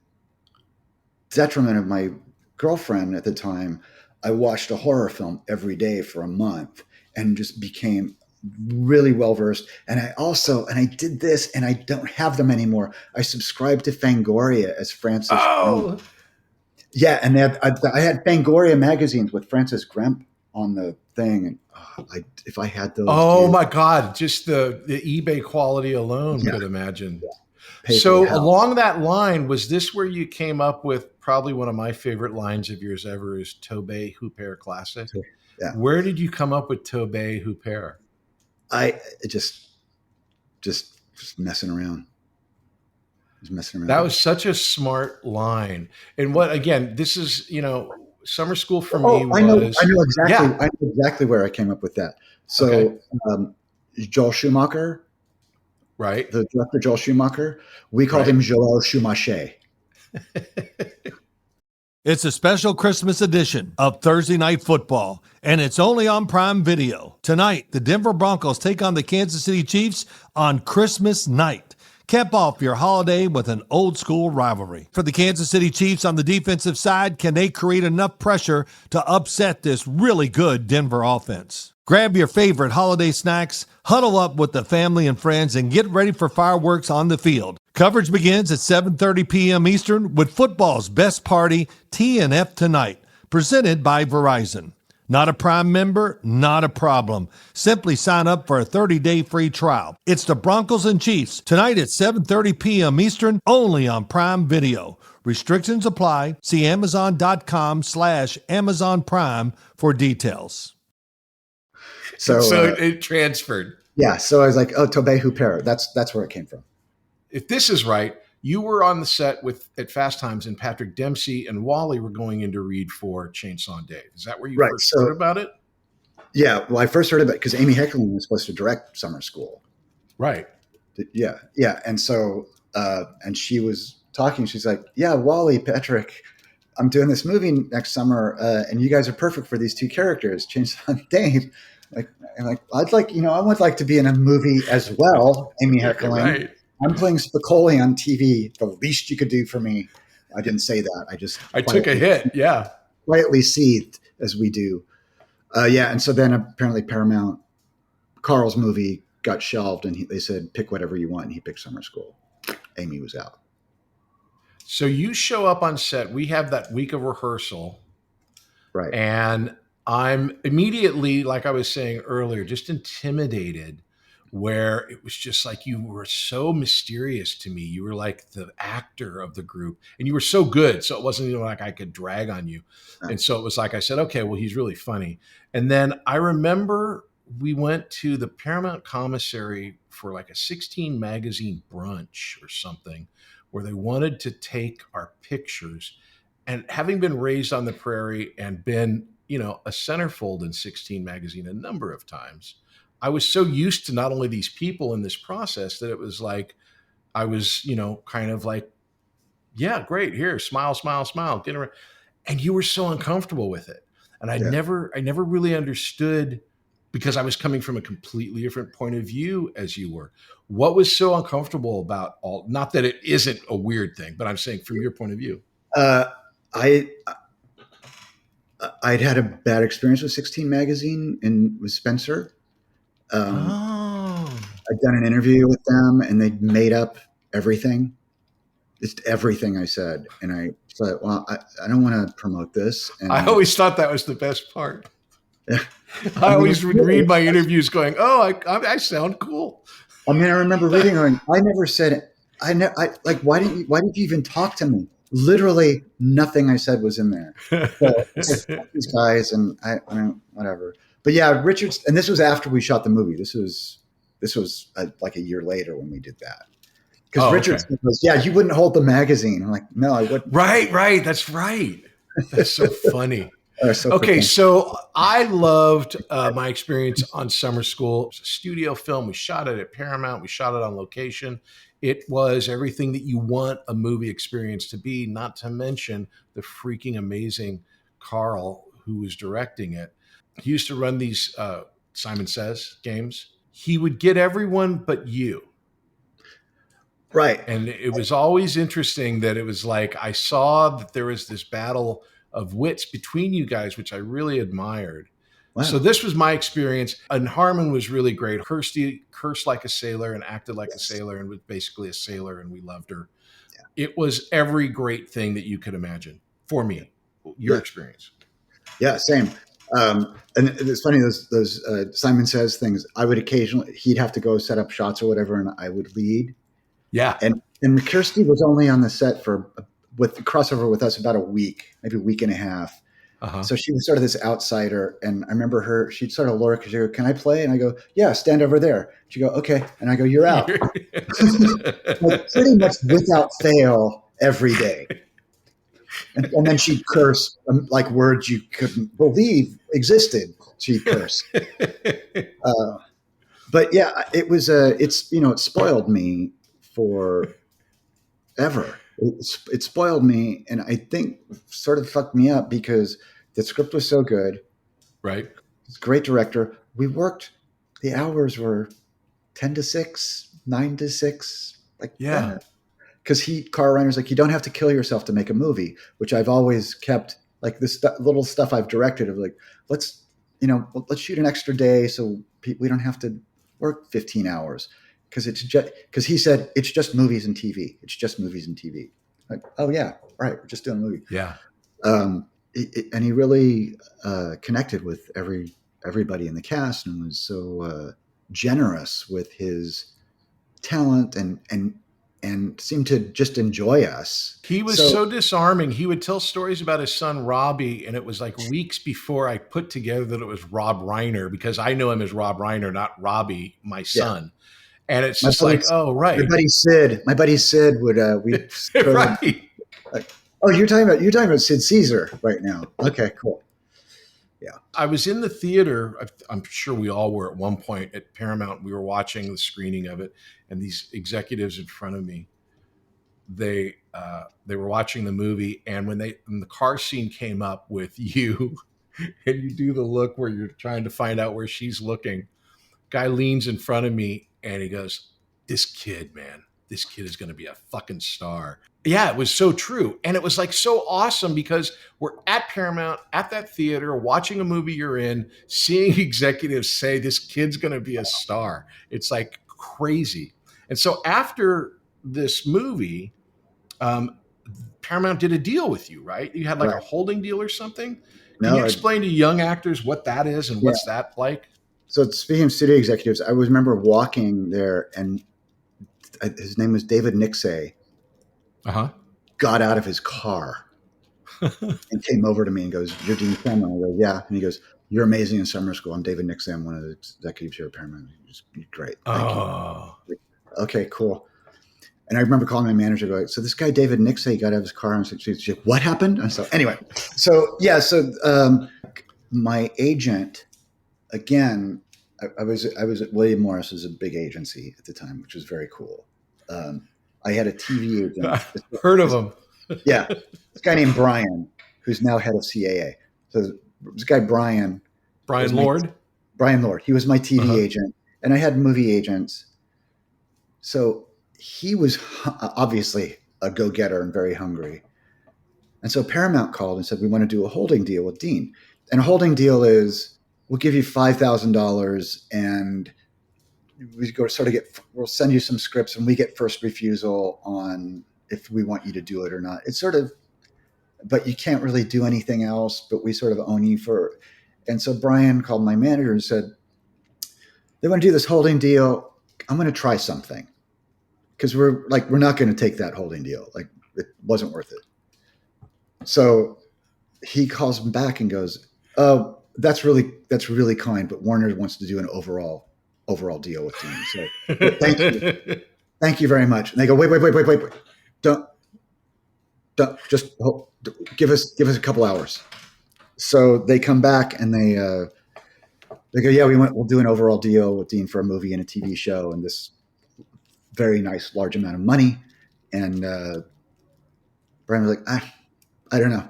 detriment of my girlfriend at the time, I watched a horror film every day for a month and just became really well versed. And I did this, and I don't have them anymore. I subscribed to Fangoria as Francis. Oh, Gremp. Yeah, and I had Fangoria magazines with Francis Gremp on the thing, and if I had those. Oh my God! Just the eBay quality alone could imagine. Yeah. So along that line, was this where you came up with probably one of my favorite lines of yours ever is Tobey Hooper classic? Yeah. Where did you come up with Tobey Hooper? I just messing around. Just messing around. That was such a smart line. And what, again, this is, summer school for me was. I know exactly where I came up with that. So Joel Schumacher, right? The director Joel Schumacher, we called him Joel Schumacher. It's a special Christmas edition of Thursday Night Football, and it's only on Prime Video. Tonight, the Denver Broncos take on the Kansas City Chiefs on Christmas night. Cap off your holiday with an old-school rivalry. For the Kansas City Chiefs on the defensive side, can they create enough pressure to upset this really good Denver offense? Grab your favorite holiday snacks, huddle up with the family and friends, and get ready for fireworks on the field. Coverage begins at 7:30 p.m. Eastern with football's best party, TNF Tonight, presented by Verizon. Not a Prime member? Not a problem. Simply sign up for a 30-day free trial. It's the Broncos and Chiefs tonight at 7:30 p.m. Eastern, only on Prime Video. Restrictions apply. See Amazon.com/Amazon Prime for details. So it transferred. Yeah. So I was like, oh, Tobey Hooper. That's where it came from. If this is right, you were on the set at Fast Times, and Patrick Dempsey and Wally were going in to read for Chainsaw Dave. Is that where you first heard about it? Yeah. Well, I first heard about it because Amy Heckerling was supposed to direct Summer School. Right. Yeah. Yeah. And so, and she was talking. She's like, yeah, Wally, Patrick, I'm doing this movie next summer, and you guys are perfect for these two characters, Chainsaw Dave. I would like to be in a movie as well, Amy Heckerling. Right. I'm playing Spicoli on TV. The least you could do for me. I didn't say that. I took a hit. Yeah. Quietly seethed as we do. And so then apparently Paramount, Carl's movie got shelved, and they said, pick whatever you want. And he picked Summer School. Amy was out. So you show up on set. We have that week of rehearsal. Right. And I'm immediately, like I was saying earlier, just intimidated, where it was just like you were so mysterious to me. You were like the actor of the group, and you were so good. So it wasn't even like I could drag on you. Right. And so it was like I said, okay, well, he's really funny. And then I remember we went to the Paramount commissary for like a 16 magazine brunch or something, where they wanted to take our pictures. And having been raised on the prairie and been, a centerfold in 16 magazine a number of times, I was so used to not only these people in this process that it was like, I was, kind of like, yeah, great. Here, smile, smile, smile. Get around. And you were so uncomfortable with it. And I never really understood, because I was coming from a completely different point of view as you were. What was so uncomfortable about not that it isn't a weird thing, but I'm saying from your point of view. I'd had a bad experience with 16 magazine and with Spencer. I'd done an interview with them, and they'd made up everything. Just everything I said. And I thought, well, I don't want to promote this. And I always thought that was the best part. I always would read my interviews going, oh, I sound cool. I mean, I remember reading going, I never said, why did you even talk to me? Literally nothing I said was in there. So, these guys, and I whatever. But yeah, Richard's, and this was after we shot the movie. This was like a year later when we did that. Because Richard goes, yeah, you wouldn't hold the magazine. I'm like, no, I wouldn't. Right. That's right. That's so funny. So I loved my experience on Summer School. It was a studio film. We shot it at Paramount. We shot it on location. It was everything that you want a movie experience to be, not to mention the freaking amazing Carl who was directing it. He used to run these Simon Says games. He would get everyone but you. Right. And it was always interesting that it was like, I saw that there was this battle of wits between you guys, which I really admired. Wow. So this was my experience. And Harmon was really great. Kirsty cursed like a sailor and acted like a sailor and was basically a sailor, and we loved her. Yeah. It was every great thing that you could imagine for me, your experience. Yeah, same. And it's funny, those Simon Says things, I would occasionally, he'd have to go set up shots or whatever, and I would lead. Yeah. And Kirsty was only on the set with the crossover with us about a week, maybe a week and a half. Uh-huh. So she was sort of this outsider. And I remember she'd sort of lure, because she'd go, can I play? And I go, yeah, stand over there. She'd go, okay. And I go, you're out. Like, pretty much without fail every day. And then she'd curse like words you couldn't believe existed. She'd curse. But yeah, it was it spoiled me forever. It spoiled me, and I think sort of fucked me up because the script was so good. Right. It's a great director. We worked, the hours were 10 to 6, 9 to 6. Like, yeah. Because Carl Reiner's like, you don't have to kill yourself to make a movie, which I've always kept, like this little stuff I've directed of like, let's shoot an extra day so we don't have to work 15 hours. Because he said, it's just movies and TV. It's just movies and TV. Like, oh yeah, right. We're just doing a movie. Yeah. And he really connected with everybody in the cast and was so generous with his talent and seemed to just enjoy us. He was so disarming. He would tell stories about his son, Robbie, and it was like weeks before I put together that it was Rob Reiner, because I know him as Rob Reiner, not Robbie, my son. Yeah. And it's just like, oh, right. My buddy Sid would, right. Like, oh, you're talking about Sid Caesar right now. Okay, cool. Yeah. I was in the theater. I'm sure we all were at one point at Paramount. We were watching the screening of it, and these executives in front of me, they were watching the movie. And when the car scene came up with you and you do the look where you're trying to find out where she's looking, guy leans in front of me and he goes, this kid is going to be a fucking star. Yeah, it was so true. And it was like so awesome because we're at Paramount, at that theater, watching a movie you're in, seeing executives say this kid's going to be a star. It's like crazy. And so after this movie, Paramount did a deal with you, right? You had like a holding deal or something. Can you explain to young actors what that is and what's that like? So speaking of studio executives, I remember walking there, and his name was David Nixay. Got out of his car and came over to me and goes, "You're Dean Cameron." I go, "Yeah." And he goes, "You're amazing in summer school. I'm David Nixay. I'm one of the executives here at Paramount." You're great. Thank you. Okay, cool. And I remember calling my manager, going, "So this guy David Nixay got out of his car," and she's like, "What happened?" And so anyway, so my agent, again, I was at William Morris, was a big agency at the time, which was very cool. I had a TV agent. Heard of him. Yeah. This guy named Brian, who's now head of CAA. So this guy, Brian Lord? Brian Lord. He was my TV agent, and I had movie agents. So he was obviously a go-getter and very hungry. And so Paramount called and said, we want to do a holding deal with Dean. And a holding deal is, we'll give you $5,000 and we'll send you some scripts and we get first refusal on if we want you to do it or not. It's sort of, but you can't really do anything else, but we sort of own you for. And so Brian called my manager and said, they want to do this holding deal. I'm going to try something. Because we're not going to take that holding deal. Like, it wasn't worth it. So he calls him back and goes, "Oh, that's really kind, but Warner wants to do an overall deal with Dean. So thank you very much." And they go, wait, don't just give us a couple hours. So they come back and they go, yeah, we'll do an overall deal with Dean for a movie and a TV show, and this very nice, large amount of money. And Brian was like, I don't know.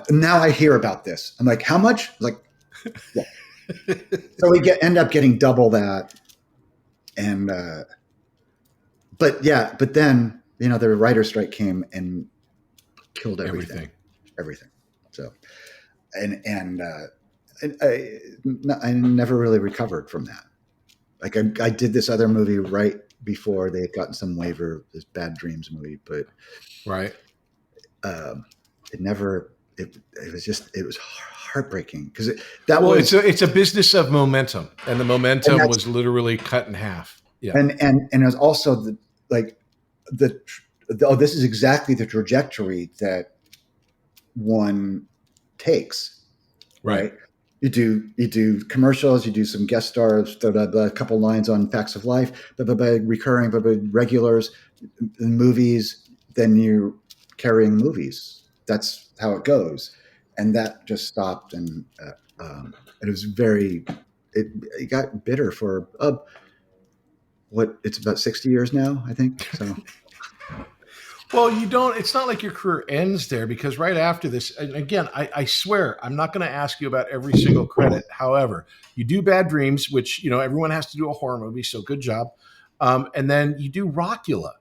Now I hear about this. I'm like, how much? Like, yeah. So we end up getting double that. And, but then, the writer's strike came and killed everything. So, and I never really recovered from that. Like I did this other movie right before they had gotten some waiver, this Bad Dreams movie, but right. It was heartbreaking because it's a business of momentum, and the momentum was literally cut in half. Yeah. And it was also this is exactly the trajectory that one takes, right? You do commercials, you do some guest stars, a couple lines on Facts of Life, recurring, regulars, movies, then you're carrying movies. That's how it goes. And that just stopped. And it was it got bitter for it's about 60 years now, I think. So. Well, it's not like your career ends there, because right after this, and again, I swear, I'm not going to ask you about every single credit. However, you do Bad Dreams, which, everyone has to do a horror movie. So good job. And then you do Rockula,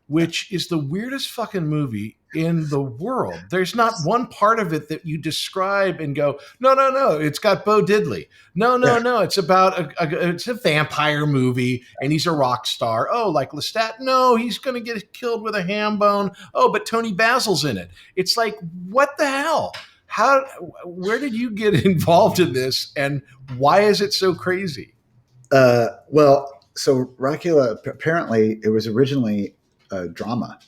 which is the weirdest fucking movie in the world. There's not one part of it that you describe and go, no, it's got Bo Diddley. No, it's about it's a vampire movie and he's a rock star. Oh, like Lestat? No, he's going to get killed with a ham bone. Oh, but Tony Basil's in it. It's like, what the hell? Where did you get involved in this, and why is it so crazy? So Rockula, apparently it was originally a drama.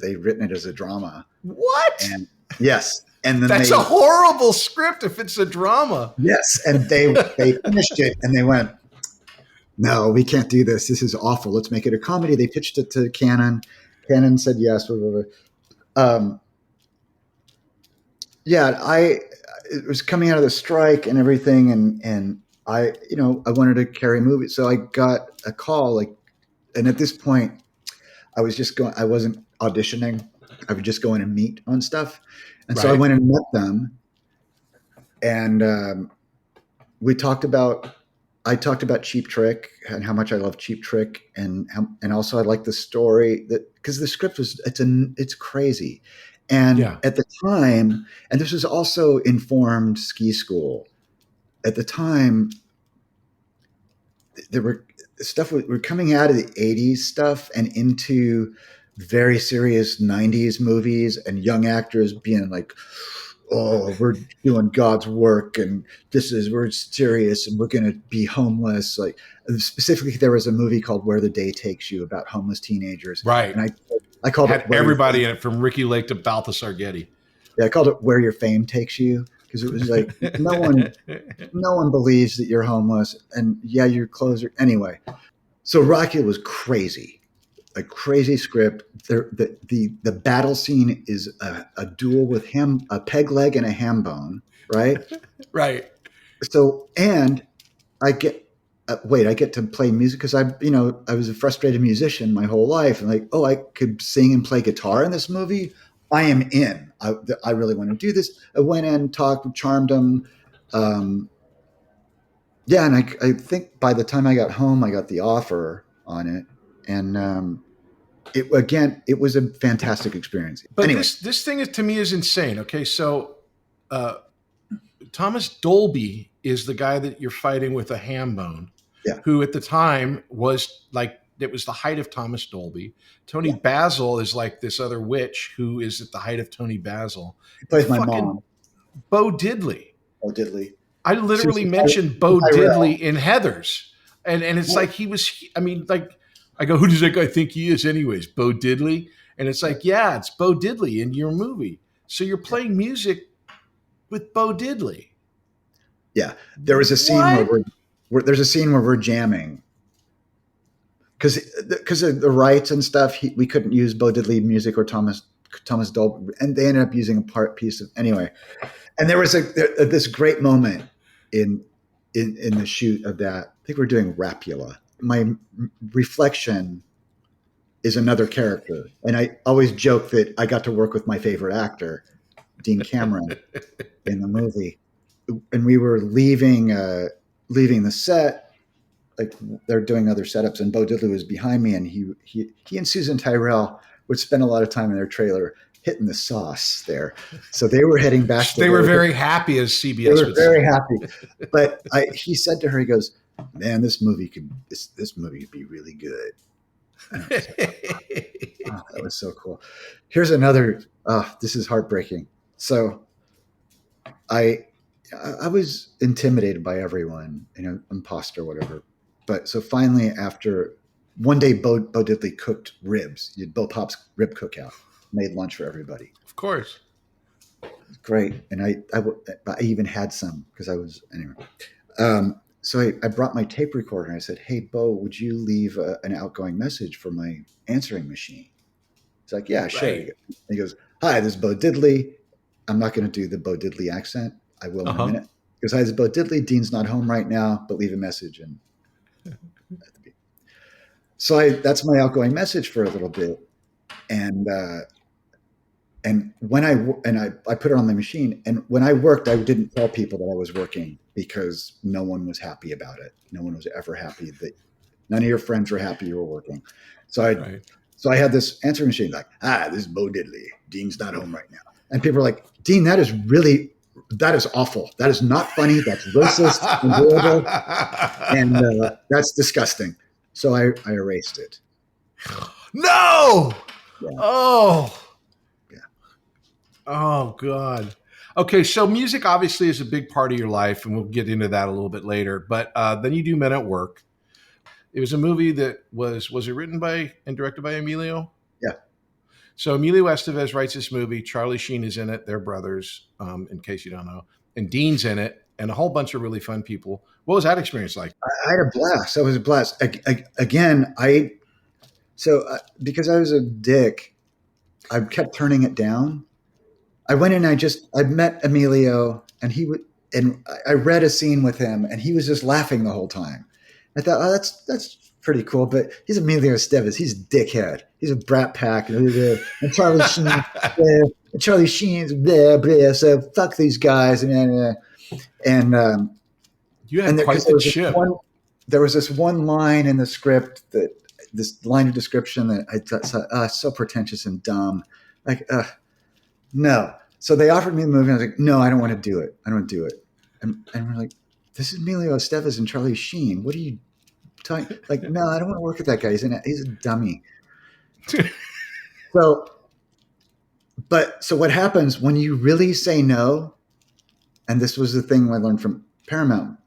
They'd written it as a drama. What? And yes. And then that's a horrible script if it's a drama. Yes. And they finished it and they went, no, we can't do this. This is awful. Let's make it a comedy. They pitched it to Cannon. Cannon said yes. It was coming out of the strike and everything. And I wanted to carry movies. So I got a call, and at this point, I wasn't auditioning. I would just go in and meet on stuff. And so I went and met them. And I talked about Cheap Trick and how much I love Cheap Trick. And also I like the story because the script it's crazy. And at the time, and this was also informed ski school. At the time, there were stuff we're coming out of the 80s stuff and into very serious 90s movies, and young actors being like, oh, we're doing God's work and we're serious and we're going to be homeless. Like specifically, there was a movie called Where the Day Takes You about homeless teenagers. Right. And I called it everybody in it, from Ricky Lake to Balthasar Getty. Yeah. I called it Where Your Fame Takes You. Because it was like, no one believes that you're homeless, and your clothes are anyway. So Rockula was crazy, a crazy script. The battle scene is a duel with a peg leg and a ham bone, right? Right. So, and I get to play music because I was a frustrated musician my whole life, and I could sing and play guitar in this movie. I am in. I really want to do this. I went in, talked, charmed them. And I think by the time I got home, I got the offer on it. And it was a fantastic experience. But anyway. This thing to me is insane. Okay, so Thomas Dolby is the guy that you're fighting with a ham bone, who at the time was like, it was the height of Thomas Dolby. Tony Basil is like this other witch who is at the height of Tony Basil. He plays my mom. Bo Diddley. I literally mentioned Bo Diddley in Heathers. And it's like I go, who does that guy think he is anyways? Bo Diddley? And it's like, it's Bo Diddley in your movie. So you're playing music with Bo Diddley. Yeah. There was a scene where there's a scene where we're jamming. Because of the rights and stuff, we couldn't use Bo Diddley music or Thomas Dolby, and they ended up using a piece of anyway. And there was this great moment in in the shoot of that. I think we're doing Rapula. My reflection is another character. And I always joke that I got to work with my favorite actor, Dean Cameron, in the movie. And we were leaving the set, like they're doing other setups, and Bo Diddley was behind me, and he and Susan Tyrrell would spend a lot of time in their trailer hitting the sauce there. So they were heading back. They were very happy, as CBS They were would very say. happy. But he said to her, he goes, "Man, this movie could be really good." That was so cool. Here's another. This is heartbreaking. So, I was intimidated by everyone, imposter, whatever. But so finally, after one day, Bo Diddley cooked ribs. You had Bo Pop's rib cookout, made lunch for everybody. Of course. Great. And I even had some because I was, anyway. So I brought my tape recorder and I said, "Hey, Bo, would you leave an outgoing message for my answering machine?" He's like, "Yeah, sure." Right. He goes, "Hi, this is Bo Diddley. I'm not going to do the Bo Diddley accent. I will in a minute." He goes, "Hi, this is Bo Diddley. Dean's not home right now, but leave a message." And so that's my outgoing message for a little bit. And when I put it on my machine, and when I worked, I didn't tell people that I was working because no one was happy about it. No one was ever happy that none of your friends were happy you were working. So I had this answering machine like, "This is Bo Diddley. Dean's not home right now." And people were like, "Dean, that is awful. That is not funny. That's racist and horrible. And that's disgusting." So I erased it. No! Yeah. Oh! Yeah. Oh, God. Okay, so music obviously is a big part of your life, and we'll get into that a little bit later. But then you do Men at Work. It was a movie that was it written by and directed by Emilio? Yeah. So Emilio Estevez writes this movie. Charlie Sheen is in it. They're brothers, in case you don't know. And Dean's in it, and a whole bunch of really fun people. What was that experience like? I had a blast. That was a blast. Because I was a dick, I kept turning it down. I went in, I met Emilio, and I read a scene with him, and he was just laughing the whole time. I thought, that's pretty cool, but he's Emilio Estevez. He's a dickhead. He's a brat pack. And Charlie Sheen's blah, blah, so fuck these guys. And you had quite the chip. There was this one line in the script this line of description that I thought, so pretentious and dumb. Like, no. So they offered me the movie, and I was like, "No, I don't want to do it. I don't want to do it." And we're like, "This is Emilio Estevez and Charlie Sheen. What are you talking?" Like, "No, I don't want to work with that guy. He's a dummy." So what happens when you really say no? And this was the thing I learned from Paramount.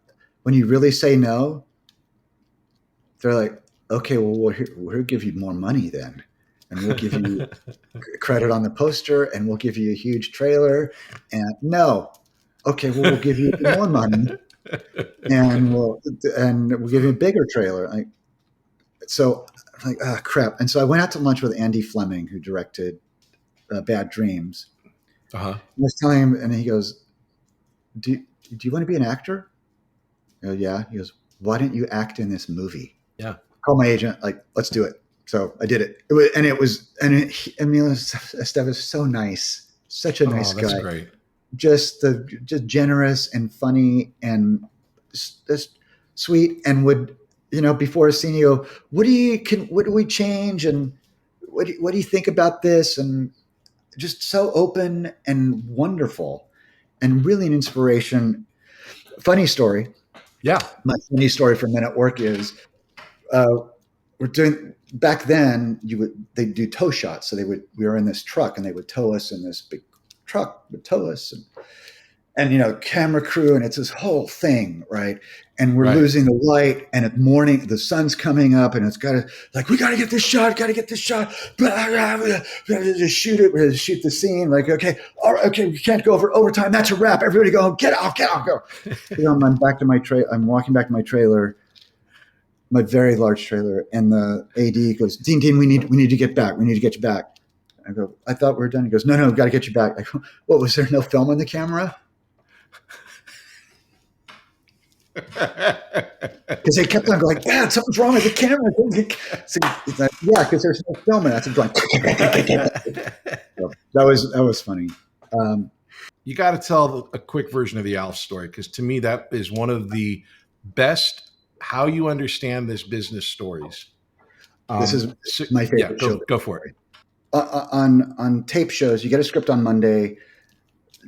When you really say no, they're like, "Okay, well, we'll give you more money then. And we'll give you credit on the poster, and we'll give you a huge trailer." And no, okay, well, we'll give you more money, and we'll give you a bigger trailer. So I'm like, oh crap! And so I went out to lunch with Andy Fleming, who directed Bad Dreams. I was telling him, and he goes, "Do you want to be an actor?" I go, "Yeah." He goes, "Why don't you act in this movie?" Yeah. Call my agent, like, "Let's do it." So I did it. Emilio Estevez was so nice, such a nice guy. That's great. Just generous and funny and just sweet, and would, before a scene, you go, what do we change, and what do you think about this? And just so open and wonderful, and really an inspiration. Funny story. Yeah. My funny story from Men at Work is, we're doing back then. They'd do tow shots. So we were in this truck, and they would tow us, and this big truck would tow us, and camera crew, and it's this whole thing, right? And we're losing the light, and at morning the sun's coming up, and it's we got to get this shot, blah, blah, blah, just shoot it, shoot the scene. Like, okay, all right, okay, we can't go over overtime. That's a wrap. Everybody go, get out, go. I'm back to my I'm walking back to my trailer. My very large trailer, and the AD goes, Dean, we need to get back. We need to get you back. I go, I thought we were done. He goes, no, we've got to get you back. I go, what, was there no film on the camera? Because they kept on going, Dad, something's wrong with the camera. So it's like, yeah, because there's no film, and that's going. So that was funny. You got to tell a quick version of the Alf story, because to me that is one of the best how you understand this business stories. This is my favorite show. Go for it. On tape shows, you get a script on Monday,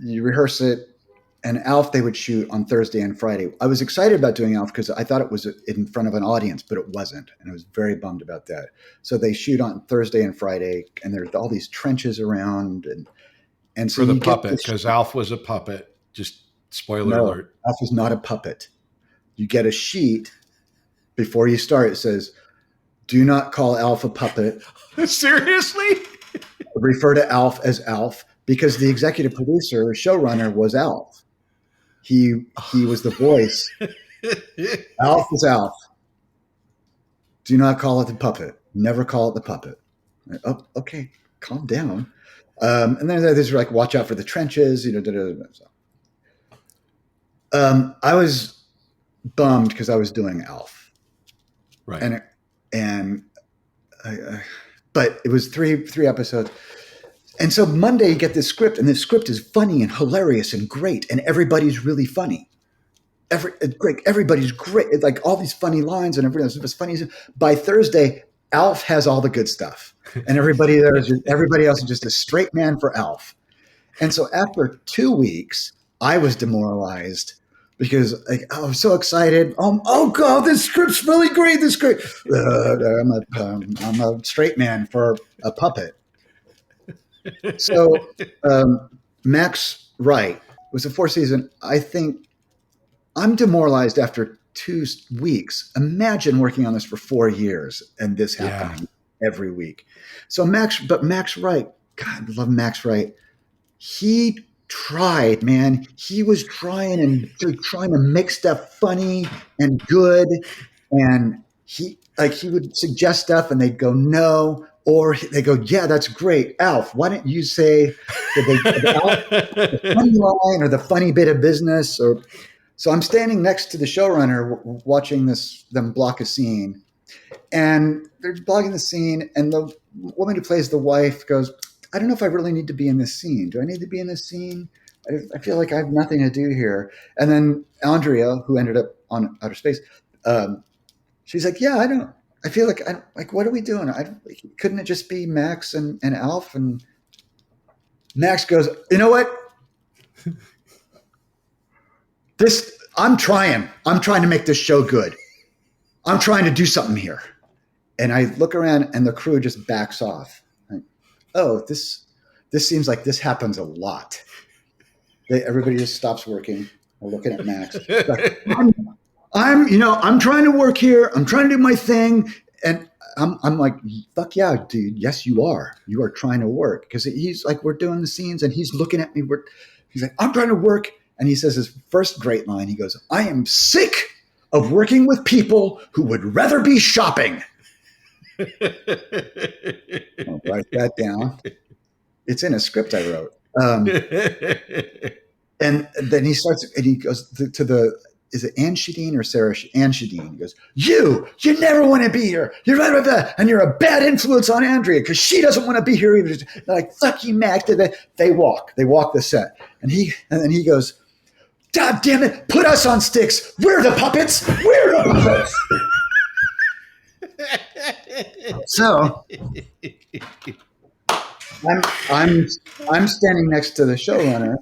you rehearse it, and Alf they would shoot on Thursday and Friday. I was excited about doing Alf because I thought it was in front of an audience, but it wasn't, and I was very bummed about that. So they shoot on Thursday and Friday, and there's all these trenches around, and so for the puppet, because Alf was a puppet. Just spoiler alert. Alf is not a puppet. You get a sheet before you start. It says, "Do not call Alf a puppet." Seriously? Refer to Alf as Alf, because the executive producer, showrunner, was Alf. He was the voice. Alf was Alf. Do not call it the puppet. Never call it the puppet. Oh, okay, calm down. And then there's like, watch out for the trenches. I was bummed because I was doing Alf, right? But it was three episodes. And so Monday you get this script, and this script is funny and hilarious and great, and everybody's really funny. Everybody's great. It's like all these funny lines and everything was funny. By Thursday, Alf has all the good stuff, and everybody else is just a straight man for Alf. And so after 2 weeks, I was demoralized because I was so excited. Oh God, this script's really great. This great. I'm a straight man for a puppet. So Max Wright was a 4th season. I think I'm demoralized after 2 weeks. Imagine working on this for 4 years and this happening every week. So Max Wright, God, I love Max Wright. He tried, man. He was trying to make stuff funny and good. And he would suggest stuff and they'd go, no. Or they go, yeah, that's great. Alf, why don't you say the funny line or the funny bit of business? So I'm standing next to the showrunner watching them block a scene. And they're blocking the scene. And the woman who plays the wife goes, I don't know if I really need to be in this scene. Do I need to be in this scene? I feel like I have nothing to do here. And then Andrea, who ended up on Outer Space, she's like, yeah, I feel like, what are we doing? Couldn't it just be Max and Alf? And Max goes, you know what? I'm trying to make this show good. I'm trying to do something here. And I look around and the crew just backs off. Like, oh, this seems like this happens a lot. Everybody just stops working. We're looking at Max. Like, I'm trying to work here. I'm trying to do my thing. And I'm like, fuck yeah, dude. Yes, you are. You are trying to work. Because he's like, we're doing the scenes and he's looking at me. He's like, I'm trying to work. And he says his first great line. He goes, I am sick of working with people who would rather be shopping. I'll write that down. It's in a script I wrote. And then he starts, and he goes to the, is it Ann Shadeen or Sarah? Ann Shadeen. He goes, you never want to be here. You're right about that. And you're a bad influence on Andrea because she doesn't want to be here either. They're like, fuck you, Max. They walk the set. And then he goes, God damn it, put us on sticks. We're the puppets. We're the puppets. So I'm standing next to the showrunner.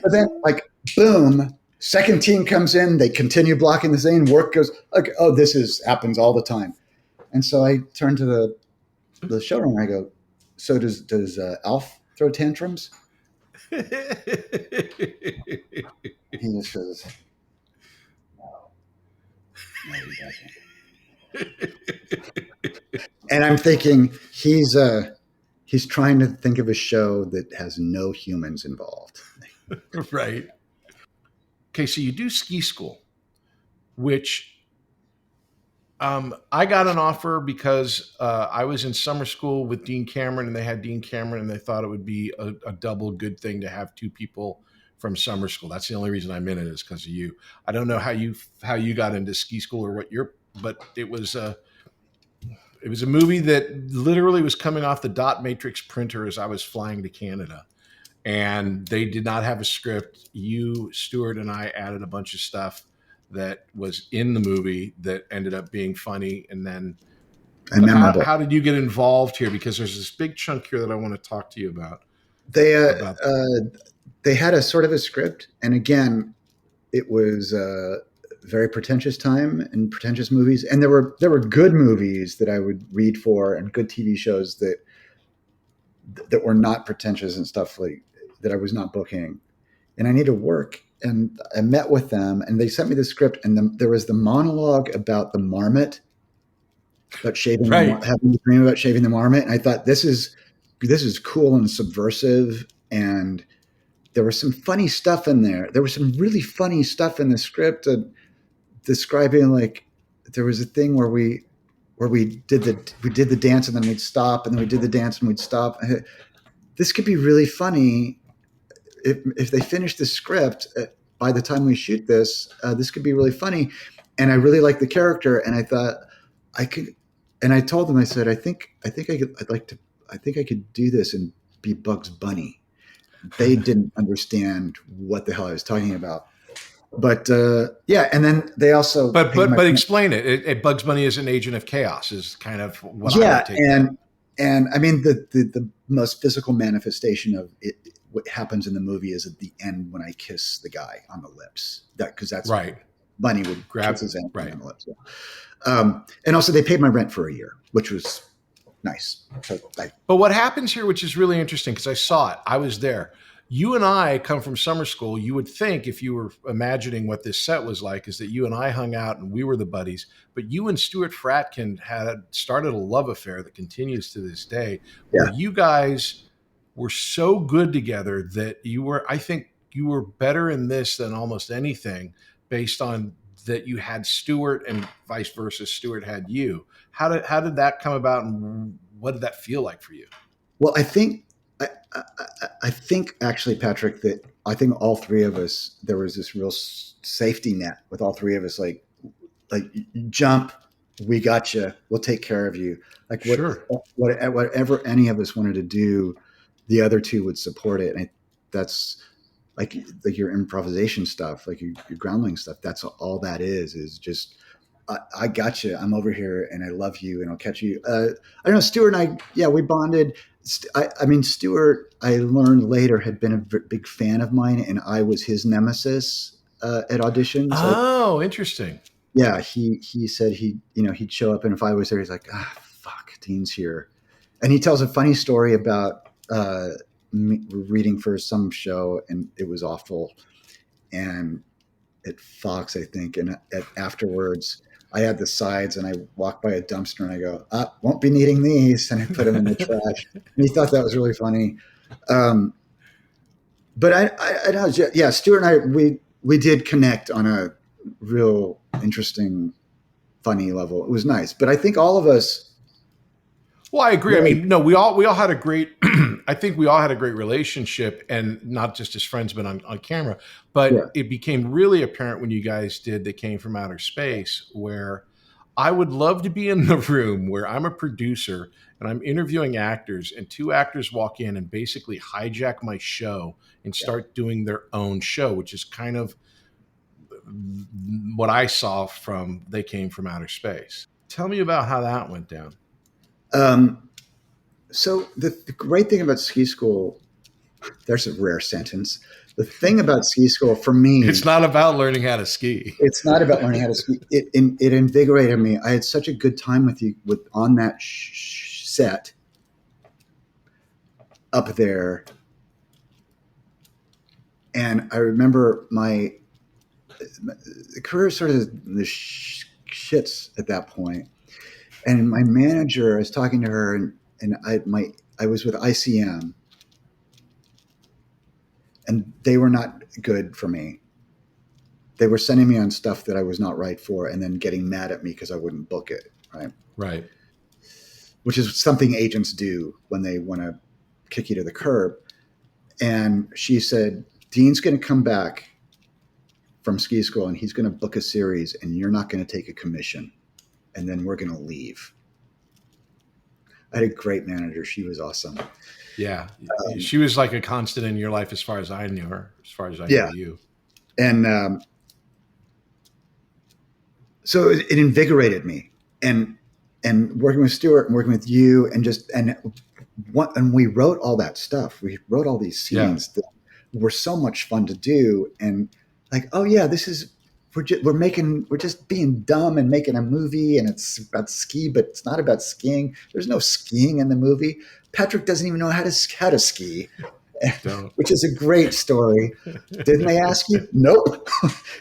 But then, like, boom, second team comes in. They continue blocking the scene. Work goes, like, oh, happens all the time. And so I turn to the showrunner. I go, so does Alf throw tantrums? He just says, no, he doesn't. And I'm thinking he's trying to think of a show that has no humans involved. Right. Okay, so you do ski school, which I got an offer because I was in summer school with Dean Cameron, and they had Dean Cameron, and they thought it would be a double good thing to have 2 people from summer school. That's the only reason I'm in it is because of you. I don't know how you got into ski school or but it was a movie that literally was coming off the dot matrix printer as I was flying to Canada. And they did not have a script. You, Stuart, and I added a bunch of stuff that was in the movie that ended up being funny. And then how did you get involved here? Because there's this big chunk here that I want to talk to you about. They had a sort of a script. And again, it was a very pretentious time and pretentious movies. And there were good movies that I would read for and good TV shows that were not pretentious and stuff like that I was not booking. And I needed to work. And I met with them and they sent me the script. And there was the monologue about the marmot, about shaving, having the dream about shaving the marmot. And I thought, this is cool and subversive. And there was some funny stuff in there. There was some really funny stuff in the script describing, like, there was a thing where we did the dance and then we'd stop, and then we did the dance and we'd stop. This could be really funny if they finish the script by the time we shoot this. This could be really funny, and I really liked the character, and I thought I could. And I told them, I said, I think I could do this and be Bugs Bunny. They didn't understand what the hell I was talking about. But and then they also but explain it. Bugs Bunny is an agent of chaos is kind of what I would take. And I mean the most physical manifestation of it, what happens in the movie is at the end when I kiss the guy on the lips. Because that's right. Bunny would grab his hand right on the lips. Yeah. And also they paid my rent for a year, which was nice. So but what happens here, which is really interesting, because I saw it, I was there. You and I come from summer school. You would think, if you were imagining what this set was like, is that you and I hung out and we were the buddies. But you and Stuart Fratkin had started a love affair that continues to this day. Where you guys were so good together that I think you were better in this than almost anything, based on that you had Stuart and vice versa. Stuart had you. How did that come about, and what did that feel like for you? Well, I think actually, Patrick, that I think all three of us, there was this real safety net with all three of us. Like jump, we got you. We'll take care of you. Like whatever any of us wanted to do, the other two would support it. And that's like your improvisation stuff, like your groundling stuff. That's all that is just, I got you. I'm over here and I love you and I'll catch you. I don't know. Stuart and I, we bonded. I mean, Stuart, I learned later, had been a big fan of mine, and I was his nemesis at auditions. Oh, interesting. Yeah, he said he'd show up, and if I was there, he's like, fuck, Dean's here. And he tells a funny story about me reading for some show, and it was awful. And at Fox, I think, and afterwards, I had the sides, and I walked by a dumpster and I go, won't be needing these. And I put them in the trash. And he thought that was really funny. But I know, yeah, Stuart and I, we did connect on a real interesting, funny level. It was nice. But I think all of us. Well, I agree. Right. I mean, no, we all had a great, I think we all had a great relationship, and not just as friends, but on camera. But it became really apparent when you guys did They Came From Outer Space, where I would love to be in the room where I'm a producer and I'm interviewing actors, and two actors walk in and basically hijack my show and start doing their own show, which is kind of what I saw from They Came From Outer Space. Tell me about how that went down. So the great thing about ski school, there's a rare sentence. The thing about ski school for me, it's not about learning how to ski. It's not about learning how to ski. It invigorated me. I had such a good time with you on that set up there. And I remember my career sort of the shits at that point. And my manager, I was talking to her, and I was with ICM, and they were not good for me. They were sending me on stuff that I was not right for, and then getting mad at me because I wouldn't book it. Right. Which is something agents do when they want to kick you to the curb. And she said, Dean's going to come back from ski school and he's going to book a series and you're not going to take a commission. And then we're going to leave. I had a great manager. She was awesome. Yeah. She was like a constant in your life as far as I knew her, as far as I knew you. And so it invigorated me. And working with Stuart and working with you and we wrote all that stuff. We wrote all these scenes that were so much fun to do. And like, oh yeah, we're just being dumb and making a movie and it's about ski, but it's not about skiing. There's no skiing in the movie. Patrick doesn't even know how to ski, which is a great story. Didn't they ask you? Nope.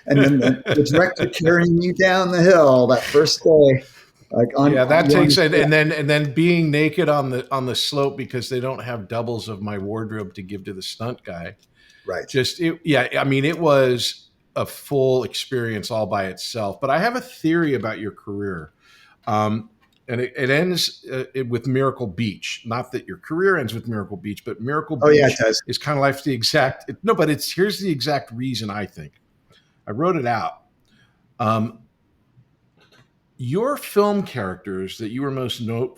And then the director carrying you down the hill that first day. And then being naked on the slope because they don't have doubles of my wardrobe to give to the stunt guy. Right. It was a full experience all by itself. But I have a theory about your career. And it ends with Miracle Beach. Not that your career ends with Miracle Beach, but Miracle Beach is kind of like the exact – no, but here's the exact reason I think. I wrote it out. Your film characters that you were most known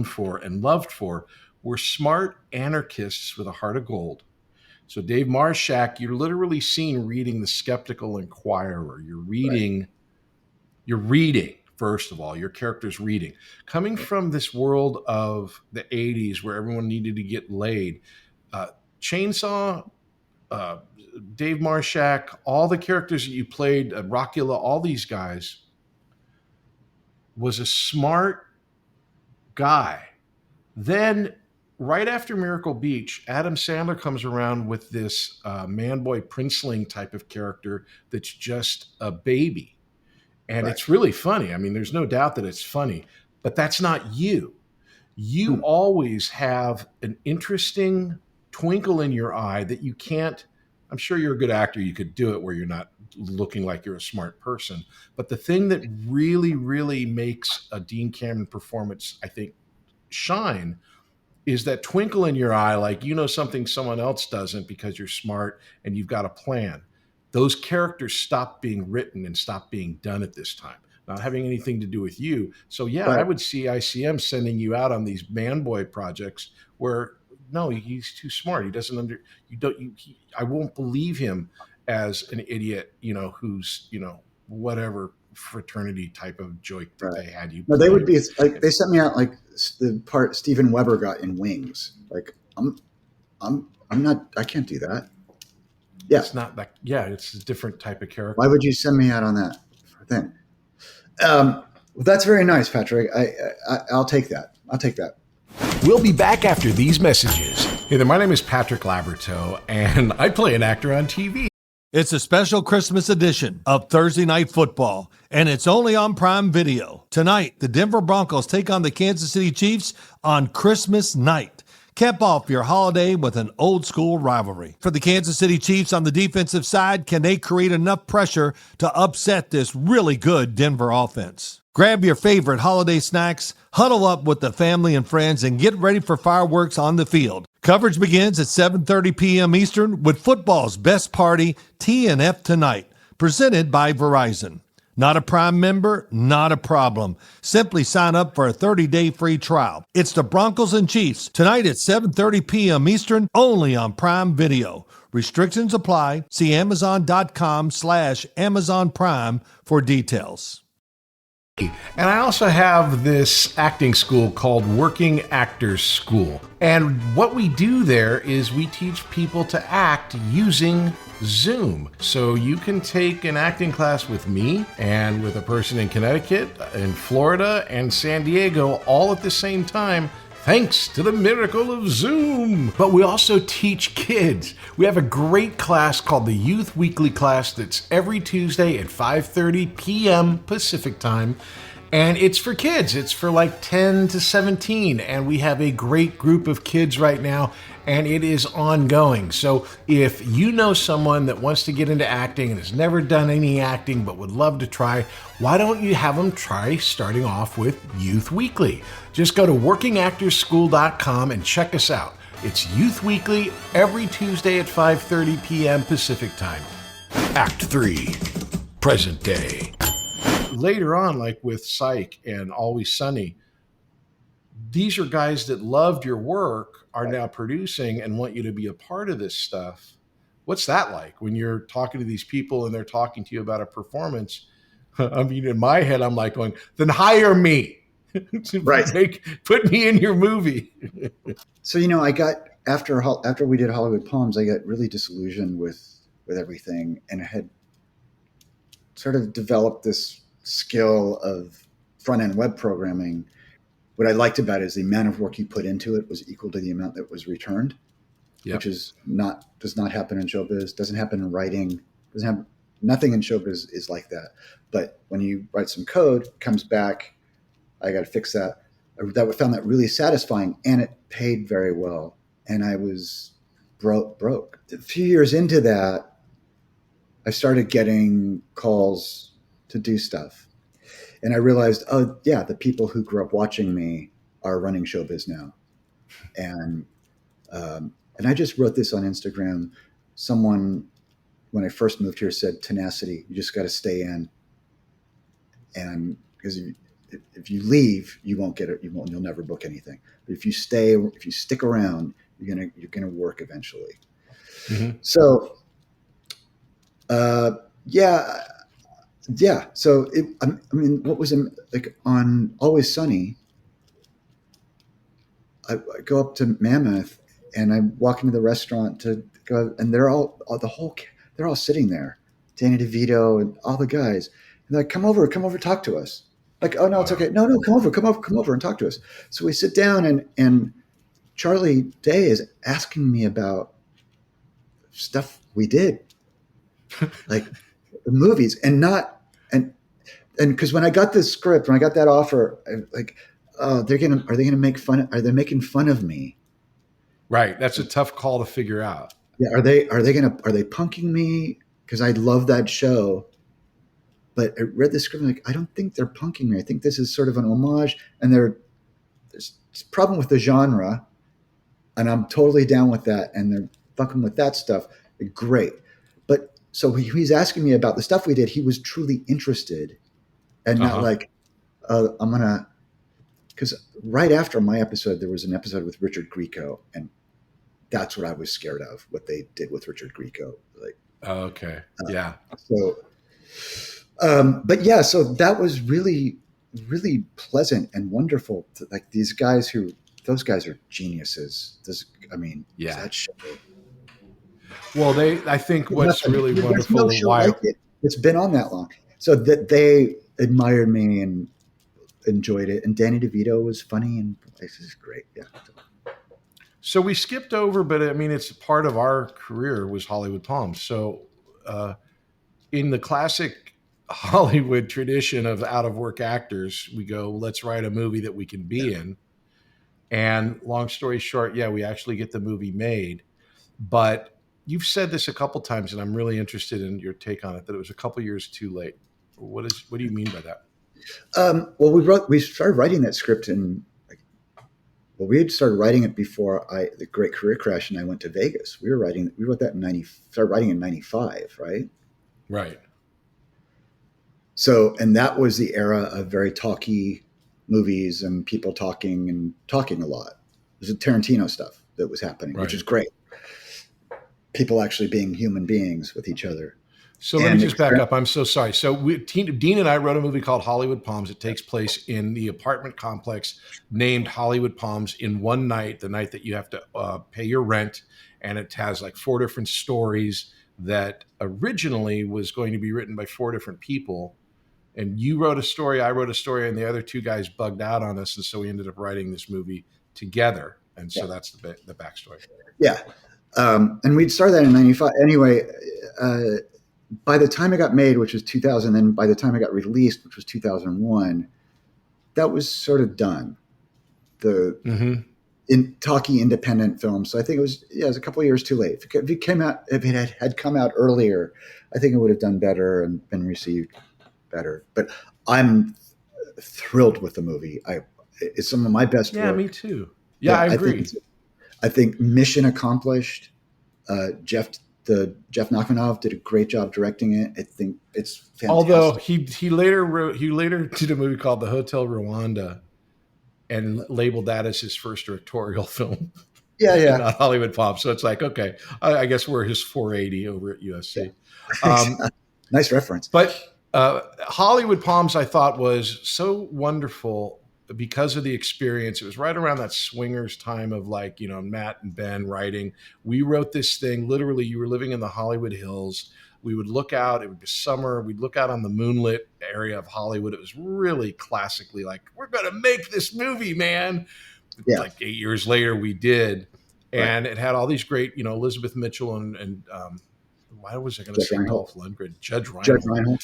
for and loved for were smart anarchists with a heart of gold. So Dave Marshak, you're literally seen reading The Skeptical Inquirer. You're reading, first of all, your character's reading. Coming from this world of the 80s where everyone needed to get laid, Chainsaw, Dave Marshak, all the characters that you played, Rockula, all these guys, was a smart guy. Then right after Miracle Beach, Adam Sandler comes around with this man-boy princeling type of character that's just a baby. And it's really funny. I mean, there's no doubt that it's funny, but that's not you. You always have an interesting twinkle in your eye that you can't. I'm sure you're a good actor. You could do it where you're not looking like you're a smart person. But the thing that really, really makes a Dean Cameron performance, I think, shine is that twinkle in your eye, like you know something someone else doesn't because you're smart and you've got a plan. Those characters stop being written and stop being done at this time, not having anything to do with you. So I would see ICM sending you out on these man boy projects where no, he's too smart. He doesn't I won't believe him as an idiot, who's, whatever fraternity type of joke that they had you. No, they would be like, they sent me out like the part Steven Weber got in Wings. Like I'm not, I can't do that. Yeah. It's not that. Yeah. It's a different type of character. Why would you send me out on that thing? Well, that's very nice, Patrick. I'll take that. We'll be back after these messages. Hey there, my name is Patrick Labyorteaux, and I play an actor on TV. It's a special Christmas edition of Thursday Night Football, and it's only on Prime Video. Tonight, the Denver Broncos take on the Kansas City Chiefs on Christmas night. Cap off your holiday with an old-school rivalry. For the Kansas City Chiefs on the defensive side, can they create enough pressure to upset this really good Denver offense? Grab your favorite holiday snacks, huddle up with the family and friends, and get ready for fireworks on the field. Coverage begins at 7:30 p.m. Eastern with football's best party, TNF Tonight, presented by Verizon. Not a Prime member? Not a problem. Simply sign up for a 30-day free trial. It's the Broncos and Chiefs tonight at 7:30 p.m. Eastern, only on Prime Video. Restrictions apply. See Amazon.com/Amazon Prime for details. And I also have this acting school called Working Actors School. And what we do there is we teach people to act using Zoom. So you can take an acting class with me and with a person in Connecticut, in Florida, and San Diego all at the same time, thanks to the miracle of Zoom. But we also teach kids. We have a great class called the Youth Weekly class that's every Tuesday at 5:30 p.m. Pacific time. And it's for kids. It's for like 10 to 17. And we have a great group of kids right now, and it is ongoing. So if you know someone that wants to get into acting and has never done any acting but would love to try, why don't you have them try starting off with Youth Weekly? Just go to workingactorsschool.com and check us out. It's Youth Weekly every Tuesday at 5:30 p.m. Pacific Time. Act 3, present day. Later on, like with Psych and Always Sunny, these are guys that loved your work, are now producing and want you to be a part of this stuff. What's that like when you're talking to these people and they're talking to you about a performance? I mean, in my head, I'm like going, then hire me. Right. Put me in your movie. So, I got, after we did Hollywood Palms, I got really disillusioned with everything, and I had sort of developed this skill of front-end web programming. What I liked about it is the amount of work you put into it was equal to the amount that was returned, Yep. which does not happen in showbiz, doesn't happen in writing, nothing in showbiz is like that. But when you write some code, it comes back, I got to fix that. I found that really satisfying, and it paid very well. And I was broke. A few years into that, I started getting calls to do stuff. And I realized, oh, yeah, the people who grew up watching me are running showbiz now. And I just wrote this on Instagram. Someone, when I first moved here, said, tenacity, you just got to stay in. And because if you leave, you won't get it. You'll never book anything. But if you stick around, you're gonna work eventually. Mm-hmm. So, yeah. So what was like on Always Sunny? I go up to Mammoth and I walk into the restaurant to go, and they're all sitting there, Danny DeVito and all the guys. And they're like, come over, talk to us. Like, oh no, it's okay. No, come over and talk to us. So we sit down and Charlie Day is asking me about stuff we did, like the movies, and because when I got this script, when I got that offer, are they making fun of me? Right. That's a tough call to figure out. Yeah. Are they punking me? Because I love that show. But I read the script, I don't think they're punking me. I think this is sort of an homage, and there's a problem with the genre, and I'm totally down with that. And they're fucking with that stuff. Great. But so he's asking me about the stuff we did. He was truly interested, and not like, because right after my episode, there was an episode with Richard Grieco, and that's what I was scared of, what they did with Richard Grieco. Like, oh, okay. Yeah. But yeah, so that was really, really pleasant and wonderful. Like those guys are geniuses. Yeah. That show. Well, I think what's really wonderful. It's been on that long. So that they admired me and enjoyed it. And Danny DeVito was funny, and this is great. Yeah. So we skipped over, but it's part of our career was Hollywood Palms. So in the classic Hollywood tradition of out of work actors, we go, let's write a movie that we can be in. And long story short, yeah, we actually get the movie made. But you've said this a couple times, and I'm really interested in your take on it, that it was a couple years too late. What do you mean by that? Well, we started writing that script we had started writing it before the Great Career Crash and I went to Vegas. We wrote that started writing in 95, right? Right. So, and that was the era of very talky movies and people talking a lot. It was the Tarantino stuff that was happening, which is great. People actually being human beings with each other. So let me just back up. I'm so sorry. So Dean and I wrote a movie called Hollywood Palms. It takes place in the apartment complex named Hollywood Palms in one night, the night that you have to pay your rent. And it has like 4 different stories that originally was going to be written by 4 different people. And you wrote a story, I wrote a story, and the other 2 guys bugged out on us. And so we ended up writing this movie together. And so that's the backstory. Yeah. And we'd started that in 95. Anyway, by the time it got made, which was 2000, then by the time it got released, which was 2001, that was sort of done. In talky independent films. So I think it was a couple of years too late. If it had come out earlier, I think it would have done better and been received better. But I'm thrilled with the movie. It's some of my best work. Yeah, me too. Yeah, I agree. I think mission accomplished. Jeff Nachmanov did a great job directing it. I think it's fantastic. Although he later did a movie called The Hotel Rwanda and labeled that as his first directorial film. Yeah. Not Hollywood Pop. So it's like, okay, I guess we're his 480 over at USC. Nice reference. But Hollywood Palms, I thought, was so wonderful because of the experience. It was right around that swingers time of like, Matt and Ben writing. We wrote this thing. Literally, you were living in the Hollywood Hills. We would look out. It would be summer. We'd look out on the moonlit area of Hollywood. It was really classically like, we're going to make this movie, man. Yeah. Like 8 years later, we did. And It had all these great, Elizabeth Mitchell and why was I going to say Dolph Lundgren? Judge Reinhold.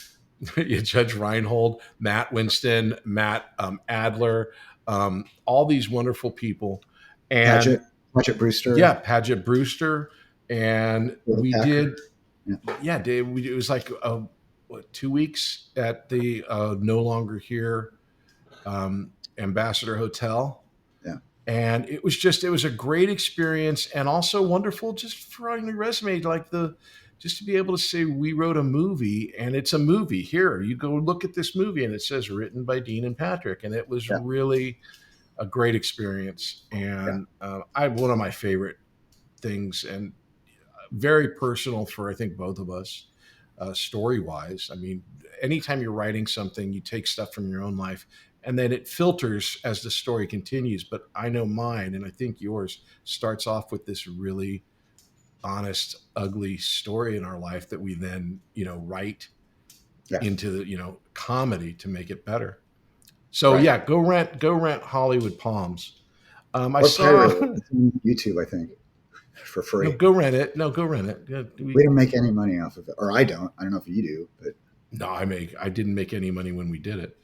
Judge Reinhold, Matt Winston, Matt Adler, all these wonderful people. And Paget Brewster. Yeah, Paget Brewster. And we did, Dave, it was like 2 weeks at the No Longer Here Ambassador Hotel. Yeah. And it was a great experience and also wonderful just for on your resume, just to be able to say we wrote a movie and it's a movie. Here, you go look at this movie and it says written by Dean and Patrick. And it was really a great experience. And one of my favorite things and very personal for, I think, both of us, story-wise. I mean, anytime you're writing something, you take stuff from your own life and then it filters as the story continues. But I know mine, and I think yours, starts off with this really honest, ugly story in our life that we then, write into the, comedy to make it better. So go rent Hollywood Palms. I saw YouTube, I think, for free. No, go rent it. We don't make any money off of it, or I don't. I don't know if you do, but no, I didn't make any money when we did it.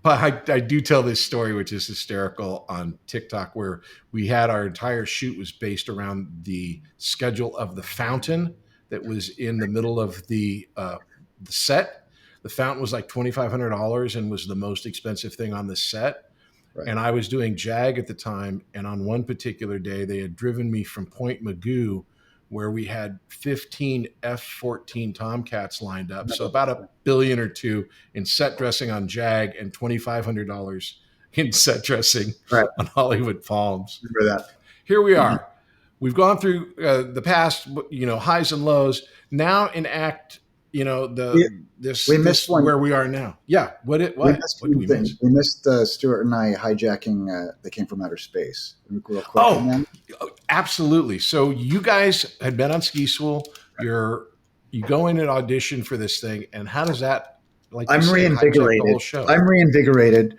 But I do tell this story, which is hysterical, on TikTok, where we had our entire shoot was based around the schedule of the fountain that was in the middle of the set. The fountain was like $2,500 and was the most expensive thing on the set. Right. And I was doing JAG at the time. And on one particular day, they had driven me from Point Magoo, where we had 15 F-14 Tomcats lined up. So about $1 billion or $2 billion in set dressing on JAG and $2,500 in set dressing on Hollywood Palms. Remember that. Here we are. We've gone through the past, highs and lows. Now in act, we missed one where we are now. Yeah. What did we miss? We missed Stuart and I hijacking They Came From Outer Space. Real quick absolutely. So you guys had been on Ski School. You go in and audition for this thing, and how does that? I'm reinvigorated.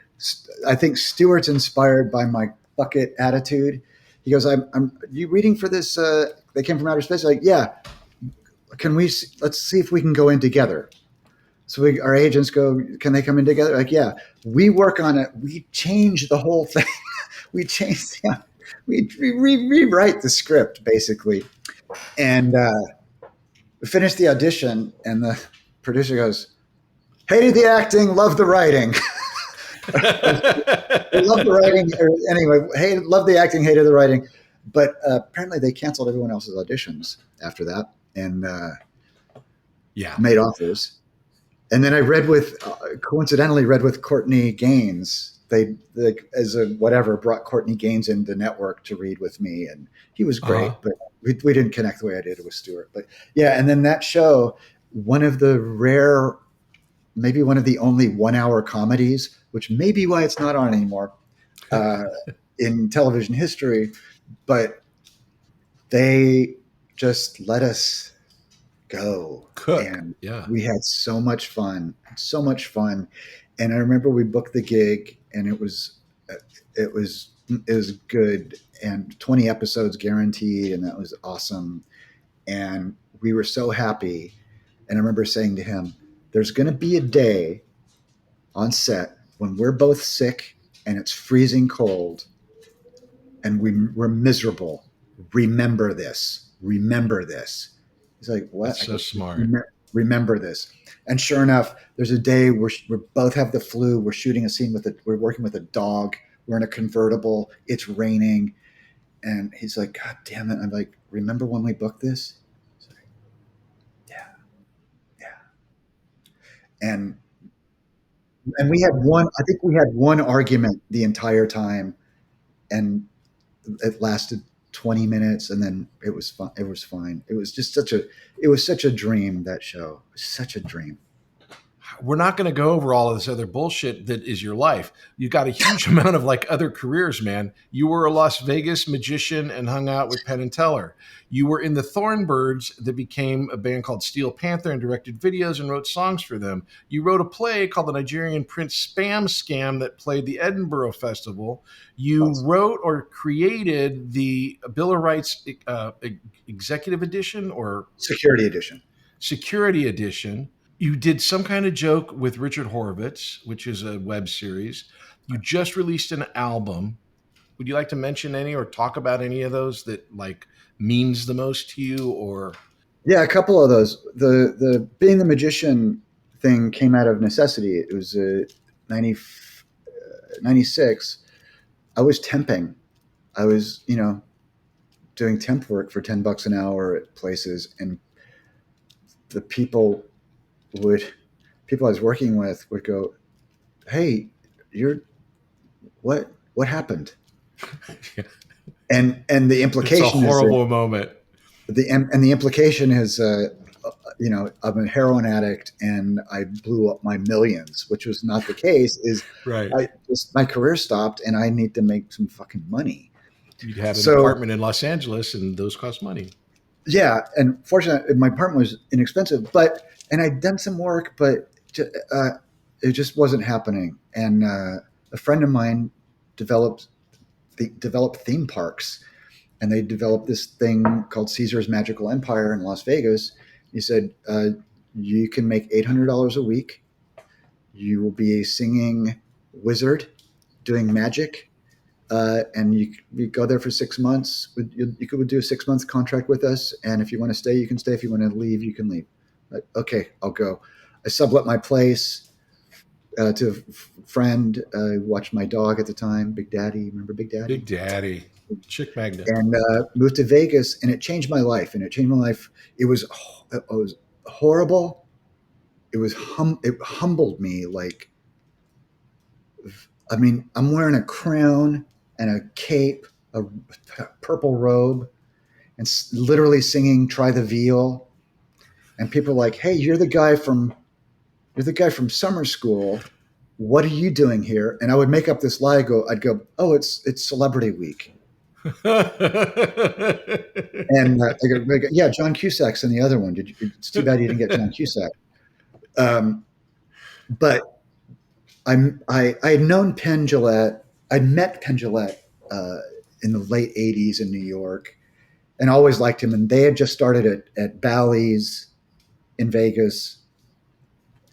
I think Stuart's inspired by my bucket attitude. He goes, "I'm you reading for this? They Came From Outer Space." Like, yeah. Let's see if we can go in together. So our agents go, can they come in together? Like, yeah, we work on it. We change the whole thing. We rewrite the script basically. And we finished the audition and the producer goes, hated the acting, loved the writing. Loved the writing. Anyway, loved the acting, hated the writing. But apparently they canceled everyone else's auditions after that. And made offers. And then I coincidentally read with Courtney Gaines. They brought Courtney Gaines in the network to read with me. And he was great, but we didn't connect the way I did with Stuart. But yeah, and then that show, one of the rare, maybe one of the only 1 hour comedies, which may be why it's not on anymore in television history, but they just let us go. Cook. And we had so much fun. And I remember we booked the gig and it was good, and 20 episodes guaranteed. And that was awesome. And we were so happy. And I remember saying to him, there's going to be a day on set when we're both sick and it's freezing cold and we're miserable. Remember this. He's like, what? That's so smart. Remember this. And sure enough, there's a day where we both have the flu. We're shooting a scene we're working with a dog. We're in a convertible. It's raining. And he's like, God damn it. I'm like, remember when we booked this? He's like, yeah. And we had one argument the entire time, and it lasted 20 minutes, and then it was fun. It was fine. It was such a dream, that show. It was such a dream. We're not going to go over all of this other bullshit that is your life. You got a huge amount of like other careers, man. You were a Las Vegas magician and hung out with Penn and Teller. You were in the Thornbirds that became a band called Steel Panther and directed videos and wrote songs for them. You wrote a play called The Nigerian Prince Spam Scam that played the Edinburgh Festival. You wrote or created the Bill of Rights Executive Edition or Security Edition. Security Edition. You did some kind of joke with Richard Horvitz, which is a web series. You just released an album. Would you like to mention any or talk about any of those that like means the most to you? Or yeah, a couple of those. The being the magician thing came out of necessity. It was 96. I was temping. I was, doing temp work for $10 an hour at places, and the people I was working with would go, "Hey, what happened?" and the implication it's a horrible moment. The implication is, I'm a heroin addict and I blew up my millions, which was not the case. Is right? My career stopped and I need to make some fucking money. You had an apartment in Los Angeles, and those cost money. Yeah, and fortunately, my apartment was inexpensive, and I'd done some work, but it just wasn't happening. And a friend of mine developed theme parks, and they developed this thing called Caesar's Magical Empire in Las Vegas. He said, you can make $800 a week. You will be a singing wizard doing magic. And you go there for 6 months. You could do a 6-month contract with us. And if you want to stay, you can stay. If you want to leave, you can leave. Like, okay, I'll go. I sublet my place to a friend. Watched my dog at the time, Big Daddy. Remember Big Daddy? Big Daddy. Chick Magnet. And moved to Vegas, and it changed my life. It was horrible. It humbled me. Like, I mean, I'm wearing a crown and a cape, a purple robe, and literally singing "Try the Veal." And people are like, "Hey, you're the guy from summer school. What are you doing here?" And I would make up this lie. I'd go, "Oh, it's Celebrity Week." And I go, "Yeah, John Cusack's in the other one. It's too bad you didn't get John Cusack." But I had known Penn Jillette. I'd met Penn Jillette in the late 80s in New York, and always liked him. And they had just started at Bally's in Vegas,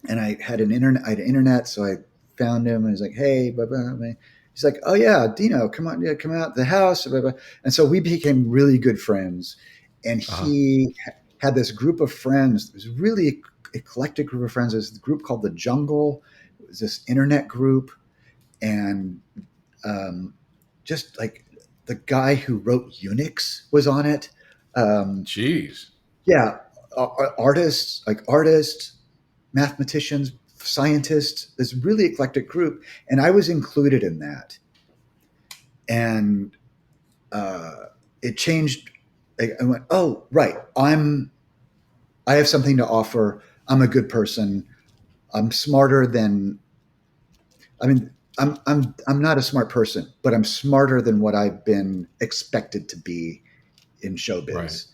and I had internet, so I found him, and he's like, "Hey, blah, blah, blah." He's like, "Oh yeah, Dino, come out to the house." Blah, blah. And so we became really good friends. And he had this group of friends. It was a really eclectic group of friends. There's a group called The Jungle. It was this internet group. And just like the guy who wrote Unix was on it. Jeez. Yeah. Artists, mathematicians, scientists, this really eclectic group. And I was included in that. And it changed. I went, oh, right. I have something to offer. I'm a good person. I'm smarter than, I'm not a smart person, but I'm smarter than what I've been expected to be in showbiz. Right.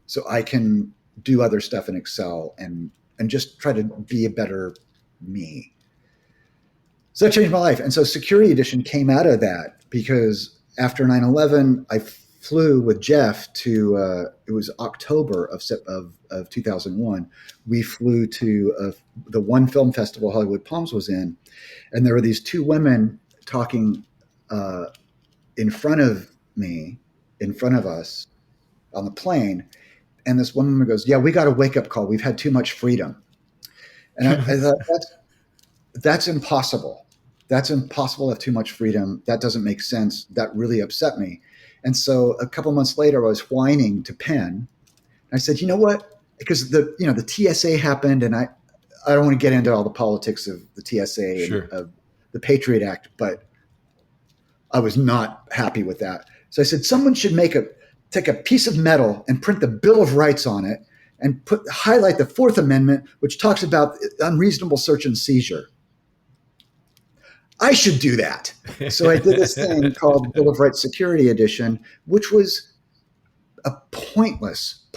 So I can do other stuff and excel and just try to be a better me. So that changed my life. And so Security Edition came out of that because after 9/11, I flew with Jeff to, it was October of 2001. We flew to the one film festival Hollywood Palms was in. And there were these two women talking in front of us on the plane. And this one woman goes, "Yeah, we got a wake-up call. We've had too much freedom." And I thought, that's impossible. That's impossible to have too much freedom. That doesn't make sense. That really upset me. And so a couple months later, I was whining to Penn. I said, you know what? Because the TSA happened, and I don't want to get into all the politics of the TSA Sure. and of the Patriot Act, but I was not happy with that. So I said, someone should take a piece of metal and print the Bill of Rights on it and highlight the Fourth Amendment, which talks about unreasonable search and seizure. I should do that. So I did this thing called Bill of Rights Security Edition, which was a pointless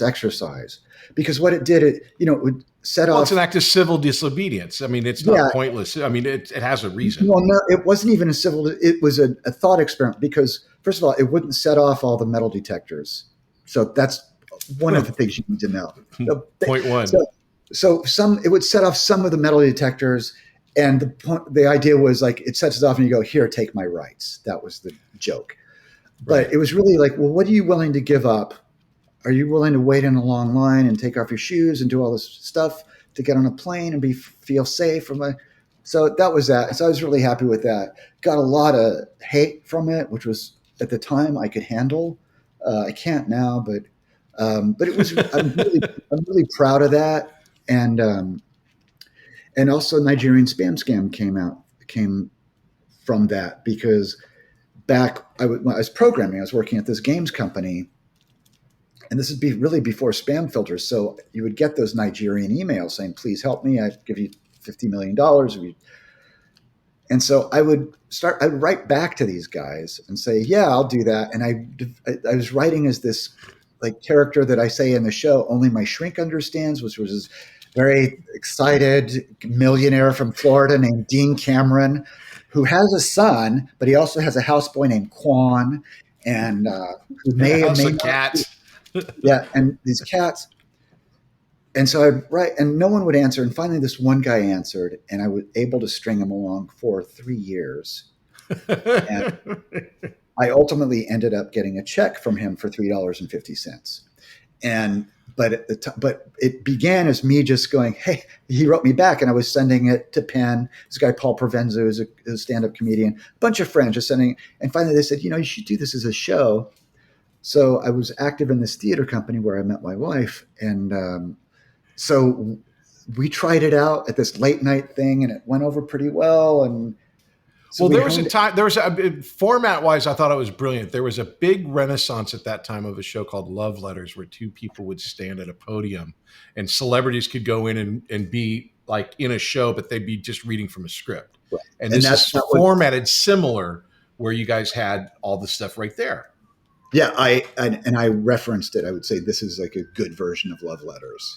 exercise, because what it did, it would set off. It's an act of civil disobedience. I mean, it's not pointless. I mean, it has a reason. Well, no, it wasn't even it was a thought experiment, because first of all, it wouldn't set off all the metal detectors. So that's one of the things you need to know. Point one. So it would set off some of the metal detectors. And the idea was like, it sets it off and you go, here, take my rights. That was the joke. But It was really like, well, what are you willing to give up? Are you willing to wait in a long line and take off your shoes and do all this stuff to get on a plane and feel safe? So that was that. So I was really happy with that. Got a lot of hate from it, which was at the time I could handle. I can't now, but it was. I'm really proud of that. And also Nigerian Spam Scam came from that, because when I was programming, I was working at this games company, and this is really before spam filters. So you would get those Nigerian emails saying, please help me, I'd give you $50 million. And so I would write back to these guys and say, yeah, I'll do that. And I was writing as this like character that I say in the show, only my shrink understands, which was this very excited millionaire from Florida named Dean Cameron, who has a son, but he also has a houseboy named Quan, and who may or may not cats. Yeah, and these cats. And so I'd write, and no one would answer. And finally, this one guy answered, and I was able to string him along for 3 years. And I ultimately ended up getting a check from him for $3.50. But it began as me just going, hey, he wrote me back, and I was sending it to Penn. This guy, Paul Provenzo, is a stand-up comedian, a bunch of friends just sending. And finally they said, you should do this as a show. So I was active in this theater company where I met my wife. And so we tried it out at this late night thing, and it went over pretty well. And so there was a format wise, I thought it was brilliant. There was a big renaissance at that time of a show called Love Letters, where two people would stand at a podium and celebrities could go in and be like in a show, but they'd be just reading from a script. Right. And this is formatted similar, where you guys had all the stuff right there. Yeah, I referenced it. I would say this is like a good version of Love Letters.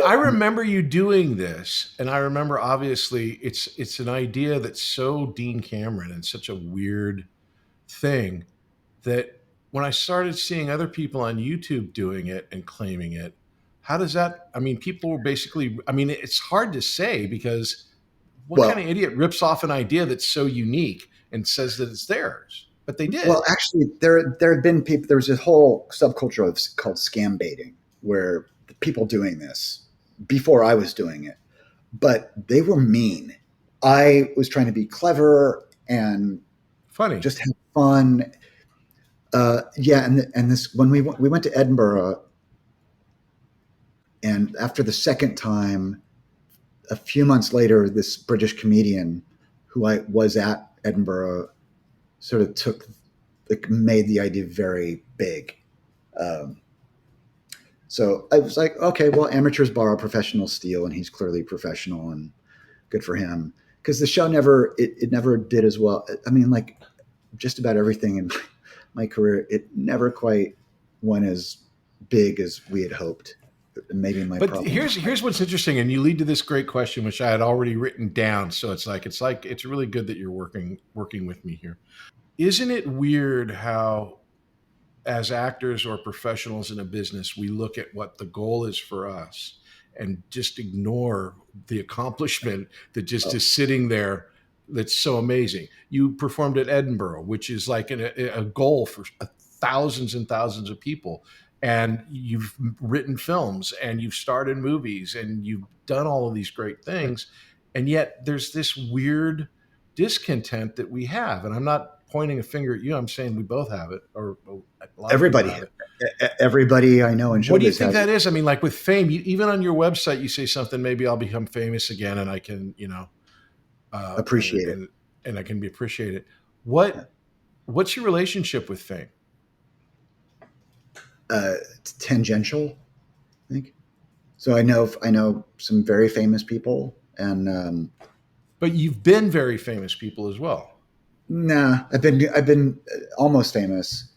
I remember you doing this, and I remember obviously it's an idea that's so Dean Cameron and such a weird thing that when I started seeing other people on YouTube doing it and claiming it, how does that? I mean, people were basically. I mean, it's hard to say, because what kind of idiot rips off an idea that's so unique and says that it's theirs? But they did. Well, actually, there had been people. There was a whole subculture called scam baiting, where people doing this before I was doing it, but they were mean. I was trying to be clever and funny, just have fun. And this when we went to Edinburgh, and after the second time, a few months later, this British comedian who I was at Edinburgh sort of made the idea very big. So I was like, okay, well, amateurs borrow, professionals steal, and he's clearly professional, and good for him. Because the show never did as well. I mean, like just about everything in my career, it never quite went as big as we had hoped. Maybe But here's what's interesting, and you lead to this great question, which I had already written down. So it's really good that you're working with me here. Isn't it weird how, as actors or professionals in a business, we look at what the goal is for us and just ignore the accomplishment that just is sitting there? That's so amazing. You performed at Edinburgh, which is like a goal for thousands and thousands of people. And you've written films, and you've starred in movies, and you've done all of these great things. And yet there's this weird discontent that we have. And I'm not pointing a finger at you. I'm saying we both have it, or a lot of Everybody, people have it. everybody I know in showbiz. What do you think that it. is? I mean, like with fame, even on your website, you say something. Maybe I'll become famous again, and I can, Appreciate it, and I can be appreciated. What's your relationship with fame? It's tangential, I think. So I know some very famous people, and but you've been very famous people as well. Nah, I've been almost famous.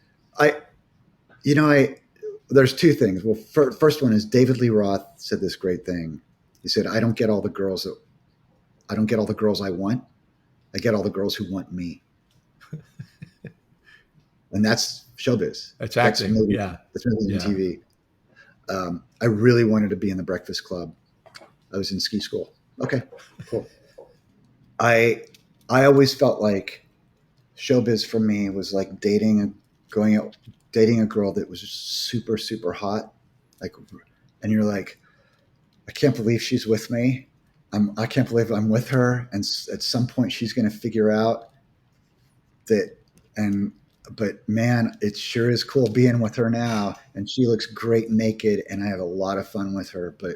There's two things. Well, first one is David Lee Roth said this great thing. He said, I don't get all the girls I want. I get all the girls who want me. And that's showbiz. That's acting. That's movie and TV. I really wanted to be in the Breakfast Club. I was in ski school. Okay, cool. I always felt like showbiz for me was like dating a girl that was super, super hot. And you're like, I can't believe she's with me. I can't believe I'm with her. And at some point she's going to figure out that. But man, it sure is cool being with her now. And she looks great naked and I have a lot of fun with her, but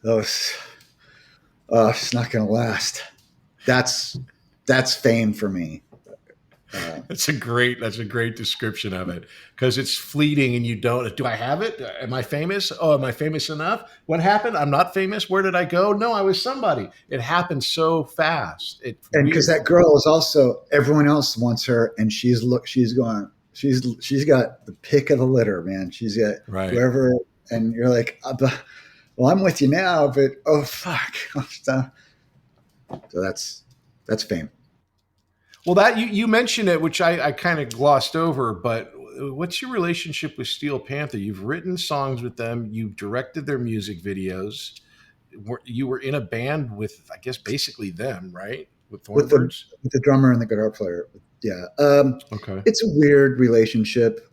it's not going to last. That's fame for me. That's a great description of it, because it's fleeting and you don't. Do I have it? Am I famous? Oh, am I famous enough? What happened? I'm not famous. Where did I go? No, I was somebody. It happened so fast. And because that girl is also, everyone else wants her, and she's got the pick of the litter, man. She's got whoever, and you're like, well, I'm with you now, but oh fuck. So that's fame. Well, that you mentioned it, which I kind of glossed over, but what's your relationship with Steel Panther? You've written songs with them. You've directed their music videos. You were in a band with, I guess, basically them, right? With Thornbirds? With the drummer and the guitar player. Yeah. Okay. It's a weird relationship.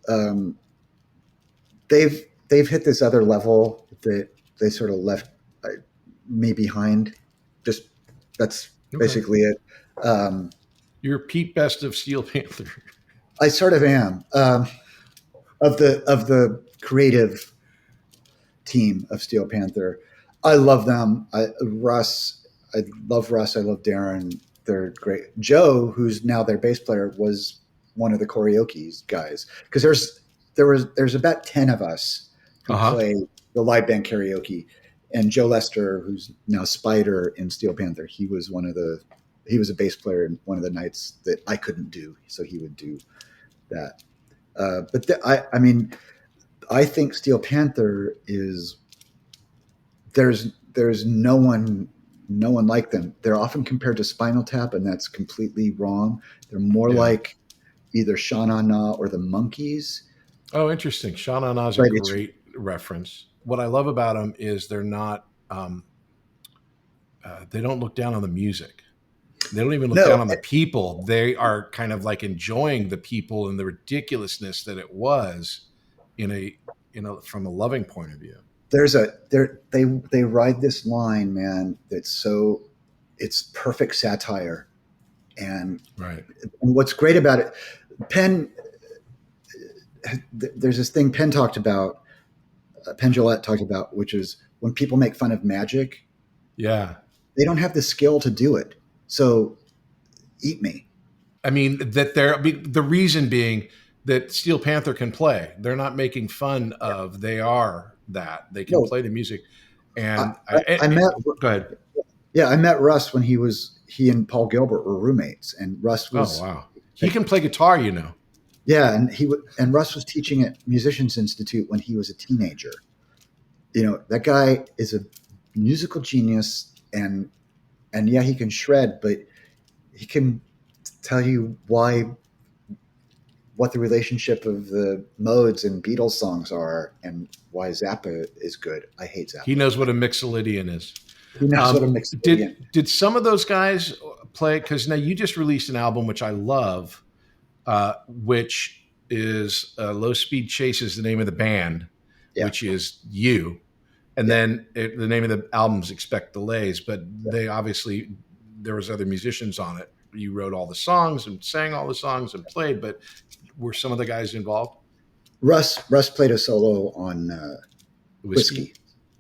They've hit this other level that they sort of left me behind. Just that's basically it. You're Pete Best of Steel Panther. I sort of am. Of the creative team of Steel Panther. I love them. I love Russ. I love Darren. They're great. Joe, who's now their bass player, was one of the karaoke guys. Because there's about 10 of us who play the live band karaoke. And Joe Lester, who's now Spider in Steel Panther, he was a bass player in one of the nights that I couldn't do, so he would do that. I think Steel Panther is there's no one like them. They're often compared to Spinal Tap, and that's completely wrong. They're more like either Sha Na Na or the Monkees. Oh, interesting. Sha Na Na is a great reference. What I love about them is they're not. They don't look down on the music. They don't even look down on the people. They are kind of like enjoying the people and the ridiculousness that it was from a loving point of view. They ride this line, man, it's perfect satire. And what's great about it, Penn, there's this thing Penn talked about, Penn Jillette talked about, which is when people make fun of magic, they don't have the skill to do it. So eat me. I mean, the reason being that Steel Panther can play. They're not making fun of. They are that. They can play the music. And I met. Go ahead. Yeah, I met Russ when he and Paul Gilbert were roommates, and Russ was. Oh wow! He can play guitar, you know. Yeah, and Russ was teaching at Musicians Institute when he was a teenager. You know, that guy is a musical genius, and he can shred, but he can tell you what the relationship of the modes and Beatles songs are and why Zappa is good. I hate Zappa. He knows what a mixolydian is. He knows what a mixolydian. Did some of those guys play? Because now you just released an album, which I love, which is Low Speed Chase is the name of the band, which is you. And then the name of the album's Expect Delays, but they obviously, there was other musicians on it. you wrote all the songs and sang all the songs and played, but were some of the guys involved? Russ played a solo on Whiskey.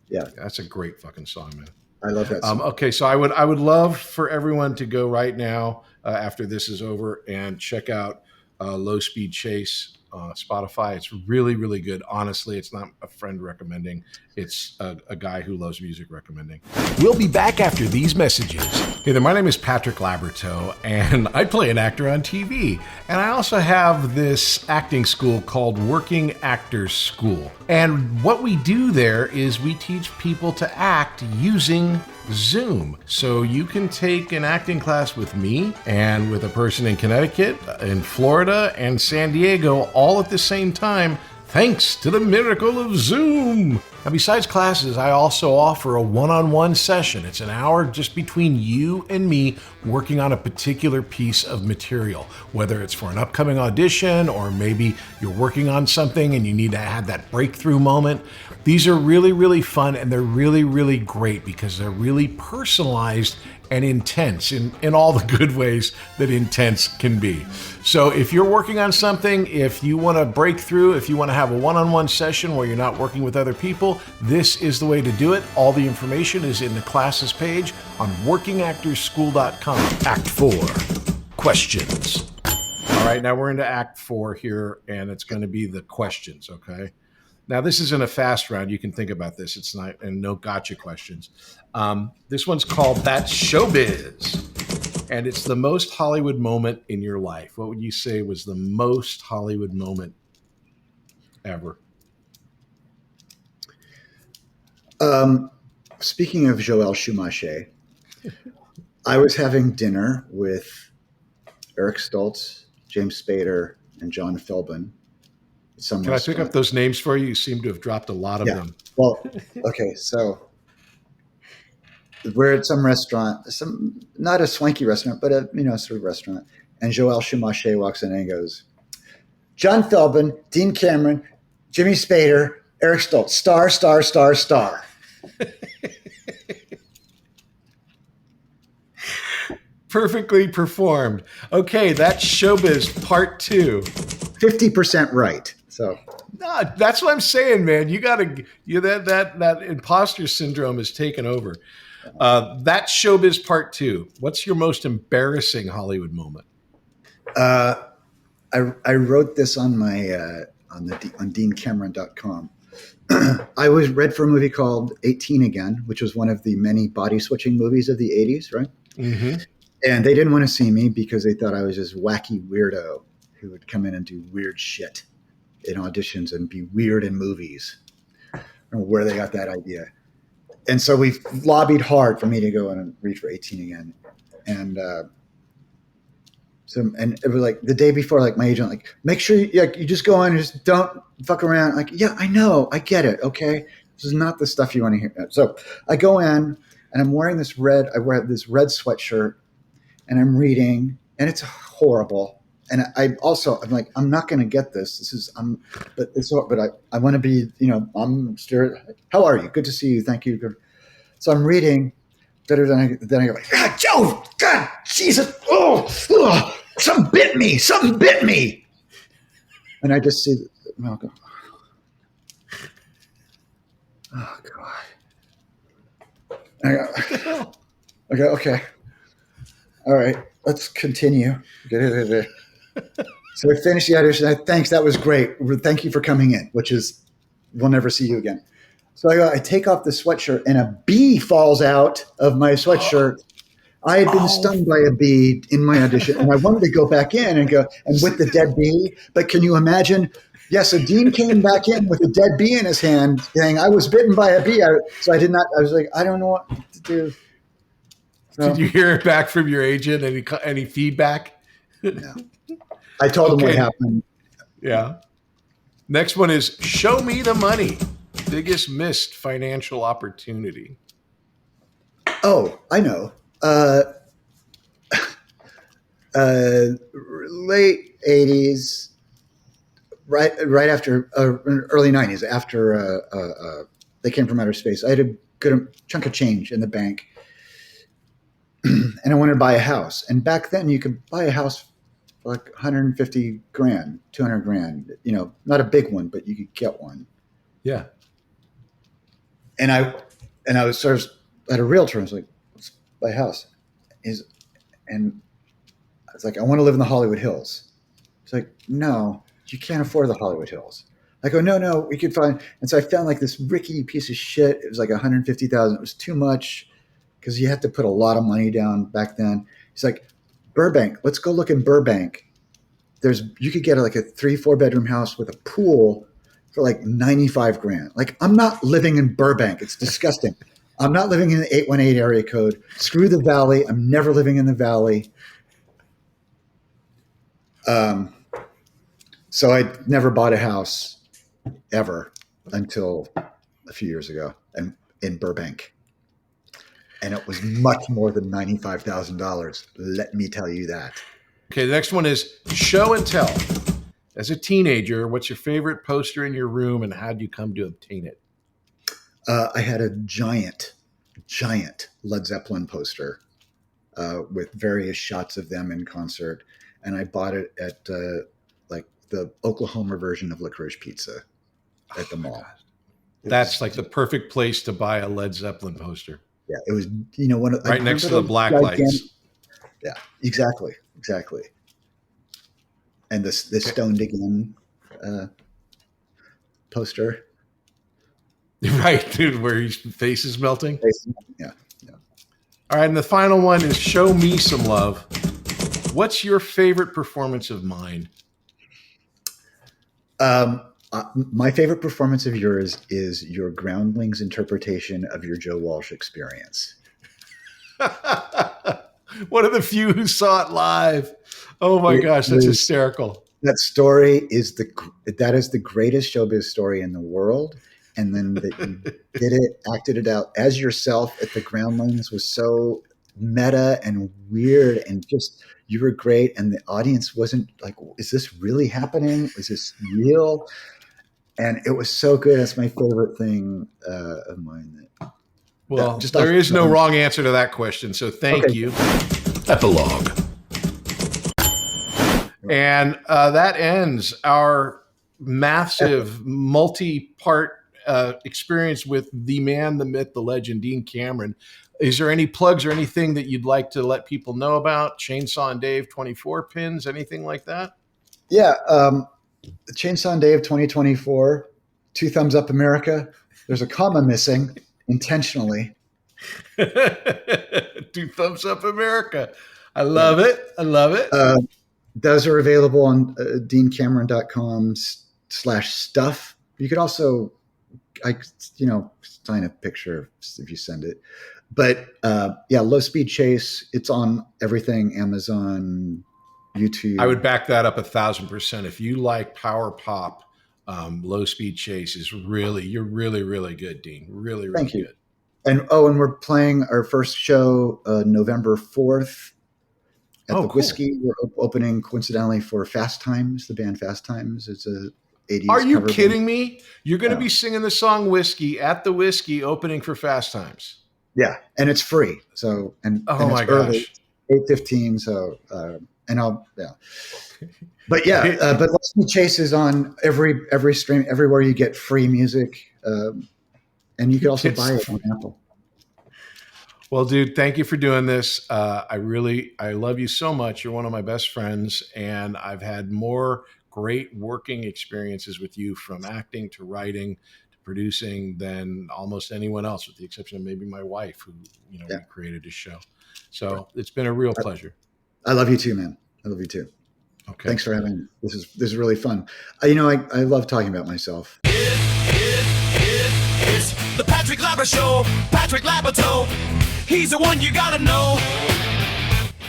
Yeah, that's a great fucking song, man. I love that song. Okay, so I would love for everyone to go right now after this is over and check out Low Speed Chase Spotify. It's really, really good. Honestly, it's not a friend recommending. It's a guy who loves music recommending. We'll be back after these messages. Hey there, my name is Patrick Labyorteaux, and I play an actor on TV. And I also have this acting school called Working Actors School. And what we do there is we teach people to act using Zoom. So you can take an acting class with me and with a person in Connecticut, in Florida, and San Diego all at the same time, thanks to the miracle of Zoom. Now, besides classes, I also offer a one-on-one session. It's an hour just between you and me working on a particular piece of material, whether it's for an upcoming audition or maybe you're working on something and you need to have that breakthrough moment. These are really, really fun, and they're really, really great because they're really personalized and intense in all the good ways that intense can be. So if you're working on something, if you want to break through, if you want to have a one-on-one session where you're not working with other people, this is the way to do it. All the information is in the classes page on workingactorsschool.com. Act 4, questions. All right, now we're into Act 4 here, and it's going to be the questions, okay? Now, this isn't a fast round. You can think about this. It's not, and no gotcha questions. This one's called That's Showbiz, and it's the most Hollywood moment in your life. What would you say was the most Hollywood moment ever? Speaking of Joel Schumacher, I was having dinner with Eric Stoltz, James Spader, and John Philbin. Can I pick up those names for you? You seem to have dropped a lot of them. Well, okay, so we're at some restaurant, not a swanky restaurant, but a sort of restaurant. And Joel Schumacher walks in and goes, John Philbin, Dean Cameron, Jimmy Spader, Eric Stoltz, star, star, star, star. Perfectly performed. Okay, that's Showbiz Part 2. 50% right. So no, that's what I'm saying, man. You gotta, that imposter syndrome is taken over. That's Showbiz Part 2. What's your most embarrassing Hollywood moment? I wrote this on my on deancameron.com. I was read for a movie called 18 Again, which was one of the many body switching movies of the 80s, right? Mm-hmm. And they didn't want to see me because they thought I was this wacky weirdo who would come in and do weird shit in auditions and be weird in movies. I don't know where they got that idea. And so we lobbied hard for me to go in and read for 18 Again. And and it was like the day before, like my agent, like, make sure you just go in and just don't fuck around. Like, yeah, I know, I get it. Okay. This is not the stuff you want to hear. So I go in and I'm wearing I wear this red sweatshirt and I'm reading and it's horrible. And I'm like, I'm not going to get this. But I want to be, I'm still, how are you? Good to see you. Thank you. Good. So I'm reading better than I go, God, Joe, God, Jesus. Oh, something bit me. And I just see, I'll go, oh God. And I go, okay. All right, let's continue. So I finished the audition. Thanks, that was great. Thank you for coming in, which is, we'll never see you again. So I take off the sweatshirt and a bee falls out of my sweatshirt. I had been stung by a bee in my audition and I wanted to go back in and with the dead bee. But can you imagine? Yes, so Dean came back in with a dead bee in his hand saying, I was bitten by a bee. So I did not, I was like, I don't know what to do. So, did you hear it back from your agent? Any feedback? No. I told him what happened. Yeah. Next one is show me the money. Biggest missed financial opportunity. Oh, I know. Late 80s, right after early 90s, after they came from outer space. I had a good chunk of change in the bank. and I wanted to buy a house. And back then you could buy a house for like 150 grand, 200 grand, not a big one, but you could get one. Yeah. And I was sort of at a realtor. I was like, let's buy a house. And I was like, I want to live in the Hollywood Hills. It's like, no, you can't afford the Hollywood Hills. I go, no, we could find. And so I found like this rickety piece of shit. It was like 150,000. It was too much because you had to put a lot of money down back then. He's like, Burbank, let's go look in Burbank. You could get like a 3-4 bedroom house with a pool for like 95 grand. Like, I'm not living in Burbank. It's disgusting. I'm not living in the 818 area code. Screw the Valley. I'm never living in the Valley. So I never bought a house ever until a few years ago and in Burbank. And it was much more than $95,000. Let me tell you that. Okay, the next one is show and tell. As a teenager, what's your favorite poster in your room and how did you come to obtain it? I had a giant Led Zeppelin poster with various shots of them in concert. And I bought it at like the Oklahoma version of Licorice Pizza at the mall. That's like the perfect place to buy a Led Zeppelin poster. Yeah, it was, right next to the black lights. Yeah, exactly. And this Stoned Again poster. Right, dude, where his face is melting. Yeah. All right, and the final one is show me some love. What's your favorite performance of mine? My favorite performance of yours is your Groundlings interpretation of your Joe Walsh Experience. One of the few who saw it live. Oh my gosh, that's hysterical. That story is the greatest showbiz story in the world. And then that you acted it out as yourself at the Groundlings was so meta and weird and just, you were great. And the audience wasn't like, is this really happening? Is this real? And it was so good. That's my favorite thing of mine. Well, there is no wrong answer to that question. So thank you. Epilogue. And that ends our massive multi-part experience with the man, the myth, the legend, Dean Cameron. Is there any plugs or anything that you'd like to let people know about? Chainsaw and Dave 24 pins, anything like that? Yeah. Chainsaw and Dave 2024, 2 thumbs up America. There's a comma missing intentionally. 2 thumbs up America. I love it. Those are available on deancameron.com/stuff. You could also, sign a picture if you send it. But Low Speed Chase, it's on everything, Amazon, YouTube. I would back that up 1,000%. If you like power pop, Low Speed Chase is you're really, really good, Dean. Really, really Thank you. good. And we're playing our first show November 4th at the Whiskey. We're opening coincidentally for Fast Times, the band Fast Times. It's a 80s. Are you cover kidding band. me? You're going to be singing the song Whiskey at the Whiskey opening for Fast Times. Yeah, and it's free. So oh my gosh, 8:15. So But but Low Speed Chase is on every stream, everywhere you get free music, and you can also buy it on Apple. Well, dude, thank you for doing this. I love you so much. You're one of my best friends, and I've had more great working experiences with you, from acting to writing to producing, than almost anyone else, with the exception of maybe my wife, who we created this show. So it's been a real pleasure. I love you too, man. I love you too. Okay. Thanks for having me. This is really fun. I love talking about myself. It's the Patrick Labyorteaux Show. Patrick Labyorteaux. He's the one you gotta know.